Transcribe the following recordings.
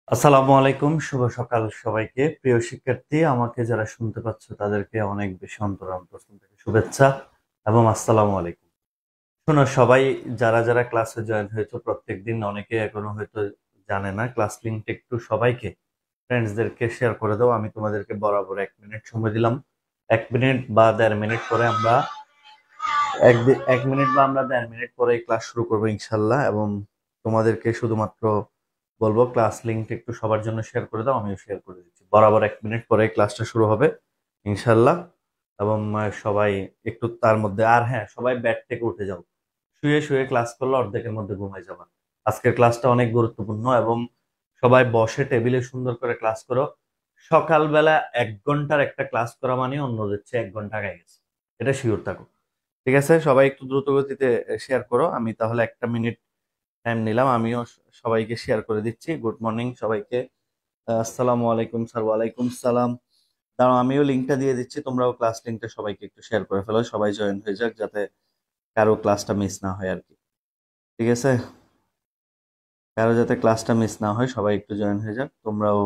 আসসালামু আলাইকুম, শুভ সকাল সবাইকে। প্রিয় শিক্ষার্থী, আমাকে যারা শুনতে পাচ্ছ তাদেরকে অনেক বেশি অন্তঃস্থল থেকে শুভেচ্ছা এবং আসসালামু আলাইকুম। শোনো সবাই, যারা যারা ক্লাসে জয়েন হয়েছে প্রত্যেকদিন, অনেকে এখনো হয়তো জানে না, ক্লাস লিঙ্কটা একটু সবাইকে ফ্রেন্ডসদেরকে শেয়ার করে দাও। আমি তোমাদেরকে বরাবর 1 মিনিট সময় দিলাম। 1 মিনিট বা 1.5 মিনিট পরে আমরা 1 মিনিট বা আমরা 1.5 মিনিট পরে ক্লাস শুরু করবো ইনশাল্লাহ। এবং তোমাদেরকে শুধুমাত্র বলবো ক্লাস লিঙ্কটা একটু সবার জন্য শেয়ার করে দাও। আমিও শেয়ার করে দিচ্ছি। বরাবর 1 মিনিট পরে ক্লাসটা শুরু হবে ইনশাল্লাহ। এবং সবাই একটু তার মধ্যে, আর হ্যাঁ, সবাই বেড থেকে উঠে যাও। শুয়ে শুয়ে ক্লাস করলে অর্ধেকের মধ্যে ঘুমাই যাবা। আজকের ক্লাসটা অনেক গুরুত্বপূর্ণ এবং সবাই বসে টেবিলে সুন্দর করে ক্লাস করো। সকালবেলা 1 ঘন্টার একটা ক্লাস করা মানে অন্যদের চেয়ে 1 ঘন্টা আগে গেছে, এটা শিওর থাকো। ঠিক আছে, সবাই একটু দ্রুত গতিতে শেয়ার করো। আমি তাহলে 1 মিনিট টাইম নিলাম, আমিও সবাইকে শেয়ার করে দিচ্ছি। গুড মর্নিং সবাইকে। আসসালামু আলাইকুম স্যার। ওয়ালাইকুম সালাম। দাঁড়াও, আমিও লিঙ্কটা দিয়ে দিচ্ছি, তোমরাও ক্লাস লিঙ্কটা সবাইকে একটু শেয়ার করে ফেলো, সবাই জয়েন হয়ে যাক, যাতে কারো ক্লাসটা মিস না হয় আর কি। ঠিক আছে, কারো যাতে ক্লাসটা মিস না হয়, সবাই একটু জয়েন হয়ে যাক তোমরাও।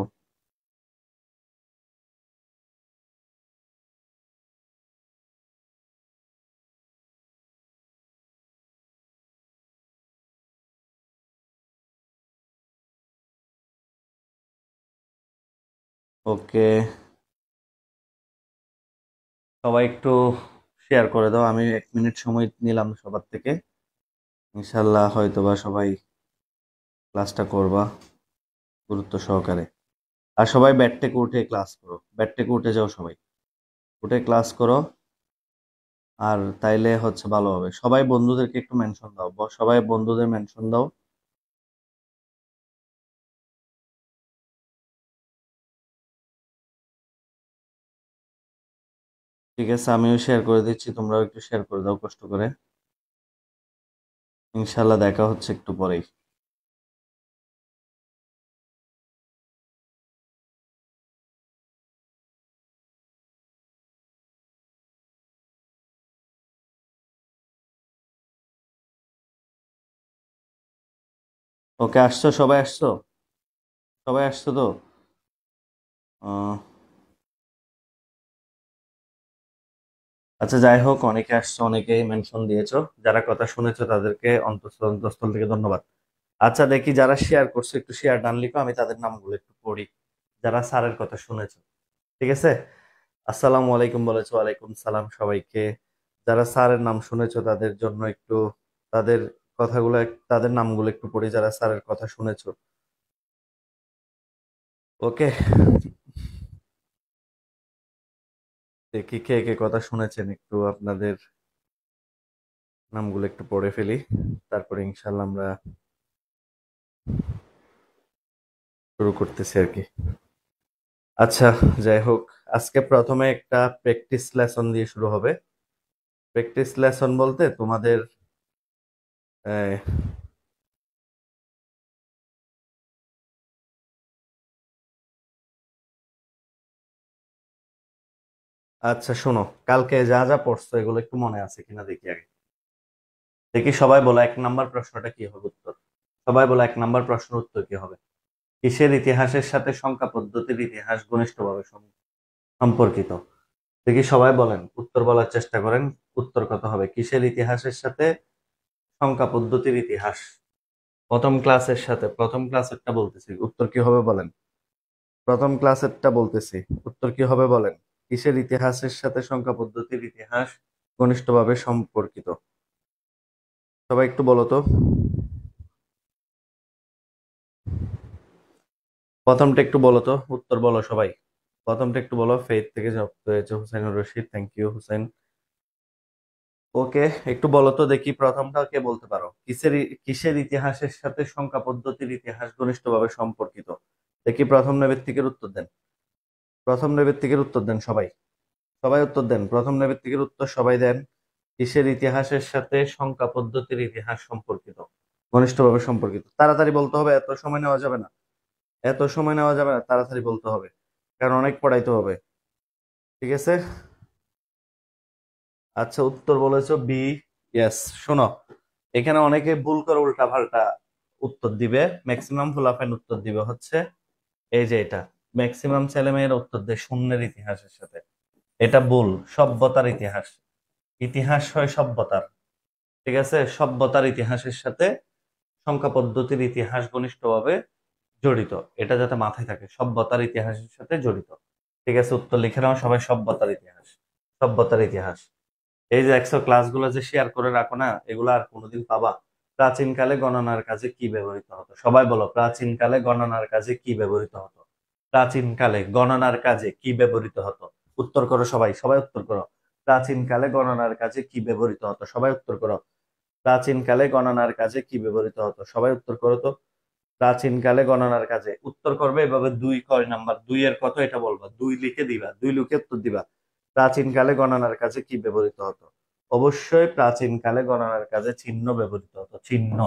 ওকে, সবাই একটু শেয়ার করে দাও। আমি 1 মিনিট সময় নিলাম সবার থেকে। ইনশাল্লাহ হয়তোবা সবাই ক্লাসটা করবা গুরুত্ব সহকারে। আর সবাই বেড থেকে উঠে ক্লাস করো, বেড থেকে উঠে যাও, সবাই উঠে ক্লাস করো। আর তাইলে হচ্ছে ভালো হবে। সবাই বন্ধুদেরকে একটু মেনশন দাও, সবাই বন্ধুদের মেনশন দাও। ঠিক আছে, আমিও শেয়ার করে দিচ্ছি, তোমরাও একটু শেয়ার করে দাও কষ্ট করে। ইনশাল্লাহ দেখা হচ্ছে একটু পরেই। ওকে, আসছো সবাই? আসছো সবাই? আসছো তো? আহ, আচ্ছা, যাই হোক, অনেকে আসছো, অনেকেই মেনশন দিয়েছো। যারা কথা শুনেছো তাদেরকে অন্তঃস্থল থেকে ধন্যবাদ। আচ্ছা, দেখি যারা শেয়ার করছো একটু শেয়ার ডান লিখো, আমি তাদের নামগুলো একটু পড়ি, যারা স্যারের কথা শুনেছো। ঠিক আছে, আসসালামু আলাইকুম বলেছো, ওয়ালাইকুম সালাম সবাইকে। যারা স্যারের নাম শুনেছো তাদের জন্য একটু তাদের কথাগুলো তাদের নামগুলো একটু পড়ি, যারা স্যারের কথা শুনেছো। ওকে, দেখি কে কে কথা শুনেছেন, একটু আপনাদের নামগুলো একটু পড়ে ফেলি, তারপরে ইনশাল্লাহ আমরা শুরু করতেছি আর কি। আচ্ছা, যাই হোক, আজকে প্রথমে একটা প্র্যাকটিস লেসন দিয়ে শুরু হবে। প্র্যাকটিস লেসন বলতে তোমাদের আহ, আচ্ছা শোনো, কালকে যা যা পড়ছো এগুলো একটু মনে আছে কিনা দেখি আগে। দেখি সবাই বলো 1 নাম্বার প্রশ্নটা কি হবে উত্তর। সবাই বলো 1 নাম্বার প্রশ্নের উত্তর কি হবে। কিসের ইতিহাসের সাথে সংখ্যা পদ্ধতির ইতিহাস ঘনিষ্ঠভাবে সম্পর্কিত? দেখি সবাই বলেন, উত্তর বলার চেষ্টা করেন। উত্তর কত হবে? কিসের ইতিহাসের সাথে সংখ্যা পদ্ধতির ইতিহাস? প্রথম ক্লাসের সাথে, প্রথম ক্লাসেরটা বলতেছি, উত্তর কি হবে বলেন। প্রথম ক্লাসেরটা বলতেছি, উত্তর কি হবে বলেন। কিসের ইতিহাসের সাথে সংখ্যা পদ্ধতির ইতিহাস ঘনিষ্ঠভাবে সম্পর্কিত? সবাই একটু বলো তো। প্রথমটা একটু বলো তো, উত্তর বলো সবাই। প্রথমটা একটু বলো। ফেইথ থেকে যুক্ত হয়েছে হুসাইনুর রশিদ, থ্যাংক ইউ হুসাইন। ওকে, একটু বলো তো দেখি, প্রথমটা কে বলতে পারো। কিসের ইতিহাসের সাথে সংখ্যা পদ্ধতির ইতিহাস ঘনিষ্ঠভাবে সম্পর্কিত? দেখি প্রথম নৈবেত্তিকের উত্তর দেন। প্রথম নৈবেত্তিকের উত্তর দেন সবাই। সবাই উত্তর দেন, প্রথম নৈবেত্তিকের উত্তর সবাই দেন। কিসের ইতিহাসের সাথে সংখ্যা পদ্ধতির ইতিহাস সম্পর্কিত, ঘনিষ্ঠভাবে সম্পর্কিত? তাড়াতাড়ি বলতে হবে, এত সময় নেওয়া যাবে না। এত সময় নেওয়া যাবে না, তাড়াতাড়ি বলতে হবে, কারণ অনেক পড়াইতে হবে। ঠিক আছে, আচ্ছা উত্তর বলেছো বি। ইয়েস। শোনো, এখানে অনেকে ভুল করে উল্টা পাল্টা উত্তর দিবে। ম্যাক্সিমাম ফুলাফাইন উত্তর দিবে হচ্ছে এই যে এটা ম্যাক্সিমাম ছেলেমেয়ের উত্তর দেয় শূন্যের ইতিহাসের সাথে। এটা ভুল। সভ্যতার ইতিহাস। ইতিহাস হয় সভ্যতার। ঠিক আছে, সভ্যতার ইতিহাসের সাথে সংখ্যা পদ্ধতির ইতিহাস ঘনিষ্ঠভাবে জড়িত। এটা যাতে মাথায় থাকে, সভ্যতার ইতিহাসের সাথে জড়িত। ঠিক আছে, উত্তর লিখে নাও সবাই, সভ্যতার ইতিহাস। সভ্যতার ইতিহাস। এই যে একশো ক্লাসগুলো যে শেয়ার করে রাখো না, এগুলো আর কোনোদিন পাবা? প্রাচীনকালে গণনার কাজে কি ব্যবহৃত হতো? সবাই বলো, প্রাচীনকালে গণনার কাজে কি ব্যবহৃত হতো? প্রাচীনকালে গণনার কাজে কি ব্যবহৃত হতো? উত্তর করো সবাই, সবাই উত্তর করো। প্রাচীনকালে গণনার কাজে কি ব্যবহৃত হতো? সবাই উত্তর করো। প্রাচীনকালে গণনার কাজে কি ব্যবহৃত হতো? সবাই উত্তর করো তো। প্রাচীনকালে গণনার কাজে উত্তর করবে এভাবে, দুই কয় নাম্বার, দুই এর কত এটা বলবা, দুই লিখে দিবা, দুই লিখে উত্তর দিবা। প্রাচীনকালে গণনার কাজে কি ব্যবহৃত হতো? অবশ্যই প্রাচীনকালে গণনার কাজে চিহ্ন ব্যবহৃত হতো। চিহ্ন।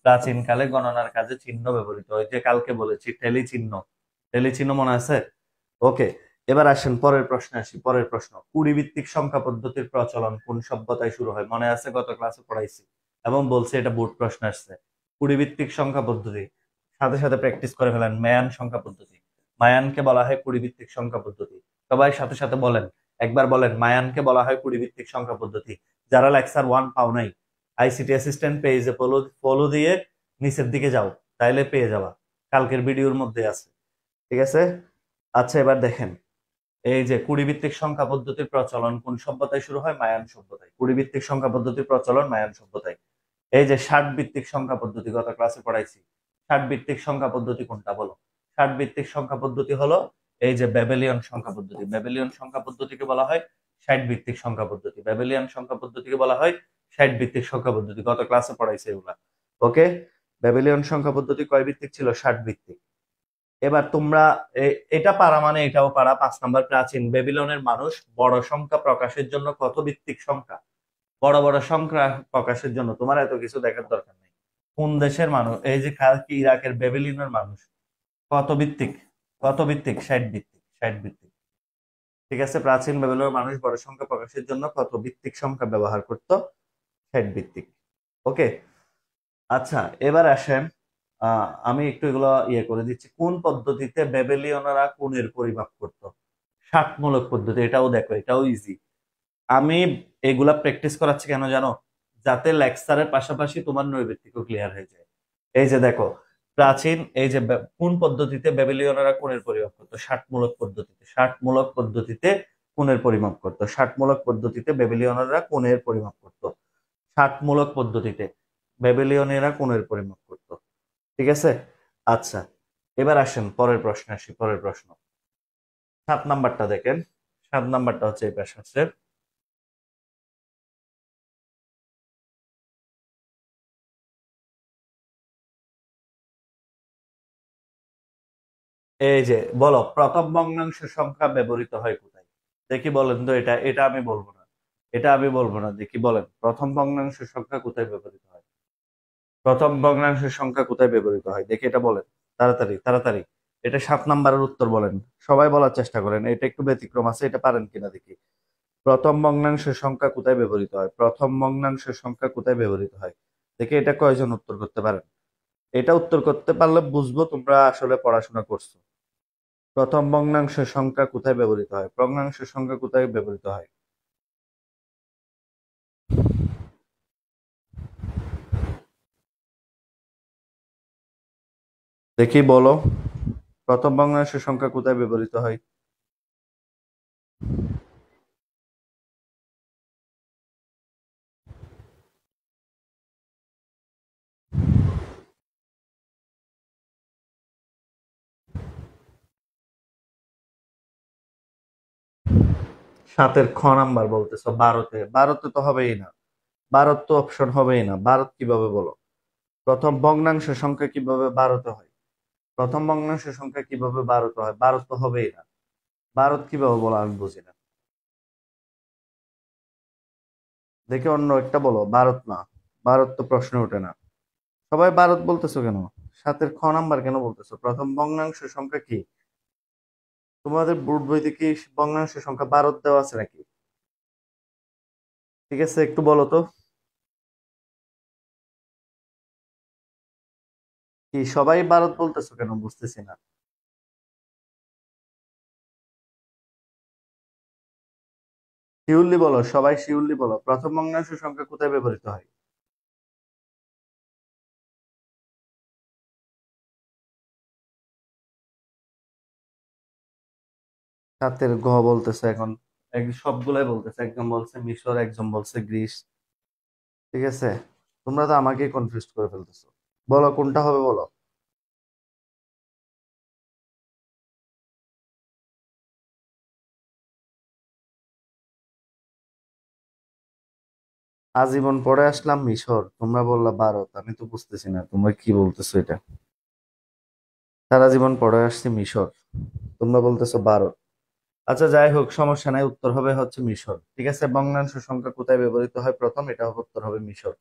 প্রাচীনকালে গণনার কাজে চিহ্ন ব্যবহৃত হয়, যে কালকে বলেছি টেলি চিহ্ন। টেলি চিহ্ন মনে আছে? ওকে। এবার আসেন পরের প্রশ্নে আসি। পরের প্রশ্ন, কুড়ি ভিত্তিক সংখ্যা পদ্ধতির প্রচলন কোন সভ্যতায় শুরু হয়? মনে আছে, গত ক্লাসে পড়াইছি এবং বলছি এটা বোর্ড প্রশ্ন আসছে। কুড়ি ভিত্তিক সংখ্যা পদ্ধতি সাথে সাথে প্র্যাকটিস করে ফেলেন। মায়ান সংখ্যা পদ্ধতি। মায়ানকে বলা হয় কুড়ি ভিত্তিক সংখ্যা পদ্ধতি। সবাই সাথে সাথে বলেন, একবার বলেন, মায়ানকে বলা হয় কুড়ি ভিত্তিক সংখ্যা পদ্ধতি। যারা লেকচার ওয়ান পাও নাই, আইসিটি অ্যাসিস্ট্যান্ট পেজে ফলো ফলো দিয়ে নিচের দিকে যাও, তাইলে পেয়ে যাবা। কালকের ভিডিওর মধ্যে আছে। ঠিক আছে। আচ্ছা, এবার দেখেন, এই যে কুড়ি ভিত্তিক সংখ্যা পদ্ধতির প্রচলন কোন সভ্যতায় শুরু হয়? মায়ান সভ্যতায়। কুড়ি ভিত্তিক সংখ্যা পদ্ধতির প্রচলন মায়ান সভ্যতায়। এই যে ষাট ভিত্তিক সংখ্যা পদ্ধতি, গত ক্লাসে পড়াইছি। ষাট ভিত্তিক সংখ্যা পদ্ধতি কোনটা বলো? ষাট ভিত্তিক সংখ্যা পদ্ধতি হলো এই যে ব্যাবিলিয়ন সংখ্যা পদ্ধতি। ব্যাবিলিয়ন সংখ্যা পদ্ধতিকে বলা হয় ষাট ভিত্তিক সংখ্যা পদ্ধতি। ব্যাবিলিয়ন সংখ্যা পদ্ধতিকে বলা হয় ষাট ভিত্তিক সংখ্যা পদ্ধতি। গত ক্লাসে পড়াইছে এগুলা। ওকে। ব্যাবিলিয়ন সংখ্যা পদ্ধতি কয় ভিত্তিক ছিল? ষাট ভিত্তিক। এবার তোমরা এটা পারা মানে এটাও পারা। 5 নম্বর, প্রাচীন বেবিলনের মানুষ বড় সংখ্যা প্রকাশের জন্য কত ভিত্তিক সংখ্যা? বড় বড় সংখ্যা প্রকাশের জন্য তোমার এত কিছু দেখার দরকার নেই। কোন দেশের মানুষ? এই যে কি ইরাকের বেবিলনের মানুষ কত ভিত্তিক? কত ভিত্তিক? ষাট ভিত্তিক। ষাট ভিত্তিক। ঠিক আছে, প্রাচীন বেবিলনের মানুষ বড় সংখ্যা প্রকাশের জন্য কত ভিত্তিক সংখ্যা ব্যবহার করত? ষাট ভিত্তিক। ওকে। আচ্ছা, এবার আসেন, আমি একটু এগুলো করে দিচ্ছি। কোন পদ্ধতিতে বেবিলিয়নরা কোণের পরিমাপ করত? ষাটমূলক পদ্ধতি। এটাও দেখো, এটাও ইজি। আমি এগুলা প্র্যাকটিস করাচ্ছি কেন জানো? যাতে লেকচারের পাশাপাশি তোমার নৈর্ব্যক্তিকও ক্লিয়ার হয়ে যায়। এই যে দেখো, প্রাচীন এই যে কোন পদ্ধতিতে বেবিলিয়নরা কোণের পরিমাপ করতো? ষাটমূলক পদ্ধতিতে। ষাটমূলক পদ্ধতিতে কোণের পরিমাপ করতো। ষাটমূলক পদ্ধতিতে বেবিলিয়নরা কোণের পরিমাপ করতো। ষাটমূলক পদ্ধতিতে বেবিলিয়নেরা কোণের পরিমাপ করত। ঠিক আছে। আচ্ছা, এবার আসেন পরের প্রশ্নে আসি। পরের প্রশ্ন 7 নাম্বারটা দেখেন। 7 নাম্বারটা হচ্ছে এই প্যাসেজের। এই যে বলো, প্রথম ভগ্নাংশ সংখ্যা ব্যবহৃত হয় কোথায়? দেখি বলেন তো। এটা এটা আমি বলবো না। এটা আমি বলবো না। দেখি বলেন, প্রথম ভগ্নাংশ সংখ্যা কোথায় ব্যবহৃত হয়? প্রথম ভগ্নাংশ সংখ্যা কোথায় ব্যবহৃত হয়? দেখি এটা বলেন। তাড়াতাড়ি তাড়াতাড়ি। এটা 7 নাম্বারের উত্তর বলেন। সবাই বলার চেষ্টা করেন। এটা একটু ব্যতিক্রম আছে, এটা পারেন কিনা দেখি। প্রথম ভগ্নাংশ সংখ্যা কোথায় ব্যবহৃত হয়? প্রথম ভগ্নাংশ সংখ্যা কোথায় ব্যবহৃত হয়? দেখি এটা কয়জন উত্তর করতে পারেন। এটা উত্তর করতে পারলে বুঝবো তোমরা আসলে পড়াশোনা করছো। প্রথম ভগ্নাংশ সংখ্যা কোথায় ব্যবহৃত হয়? ভগ্নাংশ সংখ্যা কোথায় ব্যবহৃত হয়? দেখি বলো, প্রথম ভগ্নাংশ সংখ্যা কোথায় ব্যবহৃত হয়? সাতের খ নাম্বার বলতেছো। বারোতে? বারোতে তো হবেই না। ভারত তো অপশন হবেই না। ভারত কিভাবে বলো? প্রথম ভগ্নাংশ সংখ্যা কিভাবে বারোতে হয়? প্রথম ভগ্নাংশ সংখ্যা কিভাবে বারোতে হয়? ভারত তো হবেই না। ভারত কিভাবে বলো আমি বুঝি না। দেখে অন্য একটা বলো। ভারত না। ভারত তো প্রশ্ন ওঠে না। সবাই ভারত বলতেছো কেন? সাতের খ নাম্বার কেন বলতেছো? প্রথম ভগ্নাংশ সংখ্যা কি? তোমাদের বোর্ড বইতে কি ভগ্নাংশ সংখ্যা ভারত দেওয়া আছে নাকি? ঠিক আছে, একটু বলো তো। কি সবাই ভারত বলতেছো কেন বুঝতেছি না। শিউরলি বলো, সবাই শিউরলি বলো, প্রথম ভগ্নাংশ সংখ্যা কোথায় ব্যবহৃত হয়? সাতের গ বলতেছে এখন, সবগুলাই বলতেছে, একজন বলছে মিশর, একজন বলছে গ্রিস। ঠিক আছে, তোমরা তো আমাকে কনফিউজ করে ফেলতেছো। বলো কোনটা হবে বলো। আজীবন পড়ে আসলাম মিশর, তোমরা বললা ভারত, আমি তো বুঝতেছি না তোমরা কি বলতেছো এটা। সারা জীবন পড়ে আসছি মিশর, তোমরা বলতেছো ভারত। আচ্ছা যাই হোক, সমস্যা নাই, উত্তর হবে হচ্ছে মিশর। ঠিক আছে, ভগ্নাংশ সংখ্যা কোথায় ব্যবহৃত হয় প্রথম, এটা হবে উত্তর হবে মিশর।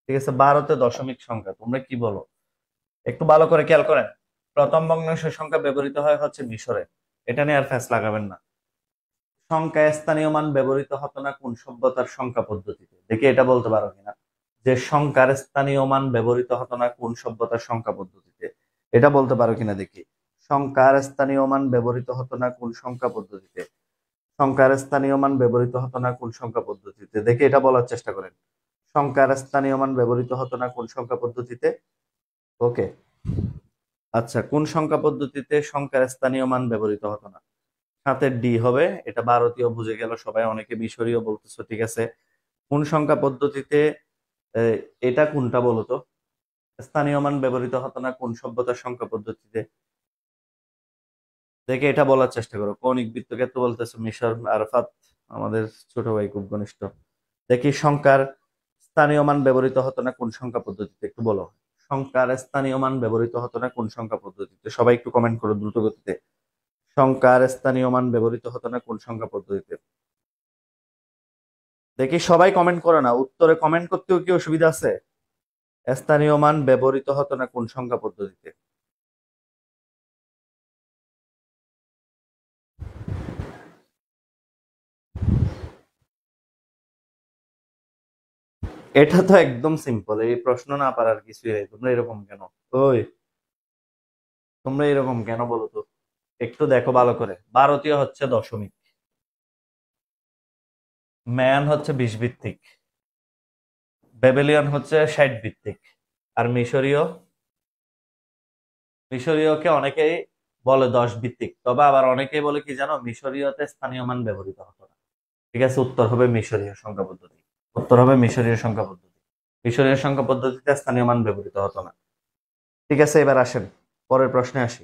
ঠিক আছে, ভারতে দশমিক সংখ্যা, তোমরা কি বলো একটু ভালো করে খেয়াল করেন। প্রথম ভগ্নাংশ সংখ্যা ব্যবহৃত হয় হচ্ছে মিশরে, এটা নিয়ে আর ফ্যাস লাগাবেন না। সংখ্যা স্থানীয় মান ব্যবহৃত হতো না কোন সভ্যতার সংখ্যা পদ্ধতিতে, দেখি এটা বলতে পারো কিনা, যে সংখ্যার স্থানীয় মান ব্যবহৃত হতো না কোন সভ্যতার সংখ্যা পদ্ধতিতে, এটা বলতে পারো কিনা দেখি। সংখ্যার স্থানীয় মান ব্যবহৃত হতো না কোন সংখ্যা পদ্ধতিতে, সংখ্যার স্থানীয় মান ব্যবহৃত হতো না কোন সংখ্যা পদ্ধতিতে, দেখি এটা বলার চেষ্টা করেন। সংখ্যার স্থানীয় মান ব্যবহৃত হতো না কোন সংখ্যা পদ্ধতিতে। ওকে, আচ্ছা কোন সংখ্যা পদ্ধতিতে সংখ্যার স্থানীয় মান ব্যবহৃত হতো না? সাতের ডি হবে, এটা ভারতীয় বুঝে গেল সবাই, অনেকে মিশরীয় বলতেছো। ঠিক আছে, কোন সংখ্যা পদ্ধতিতে, আহ, এটা কোনটা বলো তো, স্থানীয় মান ব্যবহৃত হতো না কোন সভ্যতার সংখ্যা পদ্ধতিতে, দেখে এটা বলার চেষ্টা করো। কৌণিক বৃত্তকে তো বলতেছো মিশর, আরাফাত আমাদের ছোট ভাই, খুব ঘনিষ্ঠ। দেখি সংখ্যার স্থানীয় মান ব্যবহৃত হতো না কোন সংখ্যা পদ্ধতিতে, একটু বলো। সংখ্যার স্থানীয় মান ব্যবহৃত হতো না কোন সংখ্যা পদ্ধতিতে, সবাই একটু কমেন্ট করো দ্রুত গতিতে। সংখ্যার স্থানীয় মান ব্যবহৃত হতো না কোন সংখ্যা পদ্ধতিতে, দেখি সবাই কমেন্ট করে না, উত্তরে কমেন্ট করতেও কি অসুবিধা আছে? স্থানীয় মান ব্যবহৃত হতো না কোন সংখ্যা পদ্ধতিতে। এটা তো একদম সিম্পল, এই প্রশ্ন না পারার কিছুই নেই, তোমরা এরকম কেন? ওই, তোমরা এরকম কেন বলো তো, একটু দেখো ভালো করে। ভারতীয় হচ্ছে দশমিক, ম্যান হচ্ছে 20 ভিত্তিক, বেবিলিয়ন হচ্ছে 60 ভিত্তিক, আর মিশরীয়, মিশরীয়কে অনেকেই বলে 10 ভিত্তিক, তবে আবার অনেকেই বলে কি জানো, মিশরীয়তে স্থানীয় মান ব্যবহৃত হতো না। ঠিক আছে, উত্তর হবে মিশরীয় সংখ্যা পদ্ধতি, উত্তর হবে মিশরীয় সংখ্যা পদ্ধতি। মিশরীয় সংখ্যা পদ্ধতিতে স্থানীয় মান ব্যবহৃত হতো না। ঠিক আছে, এবার আসেন পরের প্রশ্নে আসি।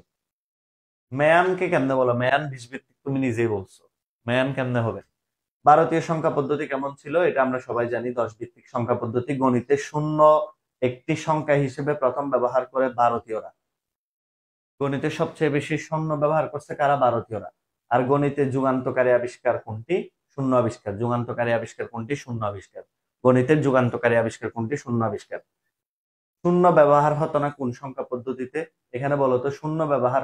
মেয়ানকে কেমনে বলো, মেয়ান 20 ভিত্তিক, তুমি নিজেই বলছো, মেয়ান কেমনে হবে? ভারতীয় সংখ্যা পদ্ধতি কেমন ছিল এটা আমরা সবাই জানি, 10 ভিত্তিক সংখ্যা পদ্ধতি। গণিতে শূন্য একটি সংখ্যা হিসেবে প্রথম ব্যবহার করে ভারতীয়রা, গণিতে সবচেয়ে বেশি শূন্য ব্যবহার করছে কারা? ভারতীয়রা। আর গণিতে যুগান্তকারী আবিষ্কার কোনটি? শূন্য আবিষ্কার। যুগান্তকারী আবিষ্কার কোনটি? শূন্য আবিষ্কার। গণিতের যুগান্তকারী আবিষ্কার কোনটি? শূন্য আবিষ্কার। শূন্য ব্যবহার হতো না কোন সংখ্যা পদ্ধতিতে, এখানে বলতো শূন্য ব্যবহার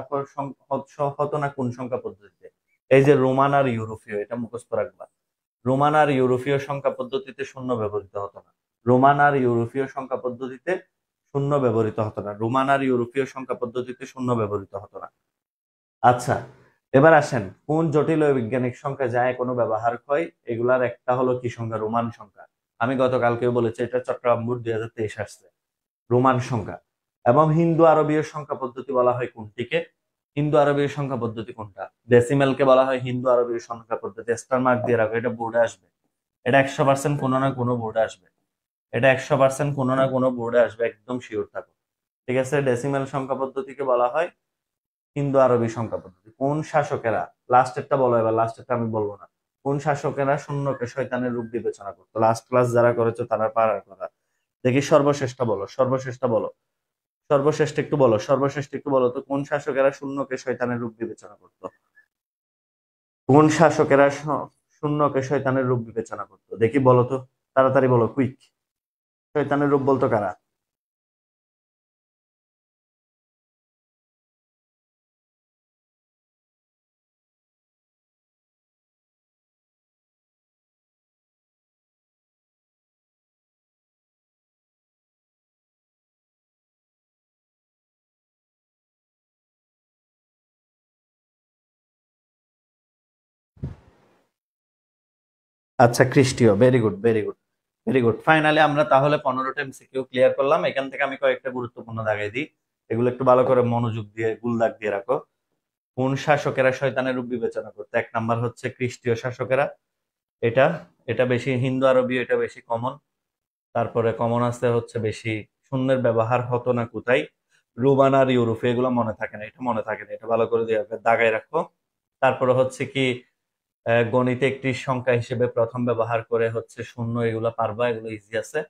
হতো না কোন সংখ্যা পদ্ধতিতে। এই যে রোমান আর ইউরোপীয়, এটা মুখস্থ রাখবা। রোমান আর ইউরোপীয় সংখ্যা পদ্ধতিতে শূন্য ব্যবহৃত হতো না। রোমান আর ইউরোপীয় সংখ্যা পদ্ধতিতে শূন্য ব্যবহৃত হতো না। রোমান আর ইউরোপীয় সংখ্যা পদ্ধতিতে শূন্য ব্যবহৃত হতো না। আচ্ছা, এবার আসেন কোন জটিল ও বৈজ্ঞানিক সংখ্যা যায় কোনো ব্যবহার হয়, এগুলার একটা হলো কি সংখ্যা? রোমান সংখ্যা। আমি গতকালকেও বলেছি, এটা চট্টগ্রাম 2023 আসছে, রোমান সংখ্যা। এবং হিন্দু আরবীয় সংখ্যা পদ্ধতি বলা হয় কোনটিকে? হিন্দু আরবীয় সংখ্যা পদ্ধতি কোনটা? ডেসিমেল কে বলা হয় হিন্দু আরবীয় সংখ্যা পদ্ধতি, স্টার মার্ক দিয়ে রাখো, এটা বোর্ডে আসবে। এটা 100% কোনো না কোনো বোর্ডে আসবে, এটা 100% কোনো না কোনো বোর্ডে আসবে, একদম শিওর থাকো। ঠিক আছে, ডেসিমেল সংখ্যা পদ্ধতিকে বলা হয় হিন্দু আরবি সংখ্যা পদ্ধতি। কোন শাসকেরা, লাস্টেরটা বলো, এবার লাস্টেরটা আমি বলবো না, কোন শাসকেরা শূন্যকে শয়তানের রূপ বিবেচনা করতো? লাস্ট ক্লাস যারা করেছো তারা পারার কথা। দেখি সর্বশেষটা বলো, সর্বশেষটা বলো, সর্বশ্রেষ্ঠ একটু বলো, সর্বশ্রেষ্ঠ একটু বলো তো, কোন শাসকেরা শূন্যকে শয়তানের রূপ বিবেচনা করতো? কোন শাসকেরা শূন্যকে শয়তানের রূপ বিবেচনা করতো, দেখি বলো তো, তাড়াতাড়ি বলো, কুইক। শয়তানের রূপ বলতো কারা? আচ্ছা, খ্রিস্টীয়, very good, very good, very good. Finally আমরা তাহলে 15টা এমসিকিউ ক্লিয়ার করলাম। এখান থেকে আমি কয়েকটা গুরুত্বপূর্ণ দাগাই দিই, এগুলো একটু ভালো করে মনোযোগ দিয়ে গুল দাগ দিয়ে রাখো। কোন শাসকেরা শয়তানের রূপ বিবেচনা করতো? 1 নাম্বার হচ্ছে খ্রিস্টীয় শাসকেরা। এটা এটা বেশি হিন্দু আরবীয়, এটা বেশি কমন। তারপরে কমন আছে হচ্ছে বেশি শূন্যের ব্যবহার হতো না কোথায়? রোমান আর ইউরোপে, এগুলো মনে থাকে না, এটা মনে থাকে না, এটা ভালো করে দিয়ে দাগাই রাখো। তারপরে হচ্ছে কি, গণিতে একটি সংখ্যা হিসেবে প্রথম ব্যবহার করে হচ্ছে শূন্য, এগুলো পারবা, এগুলো ইজি আছে।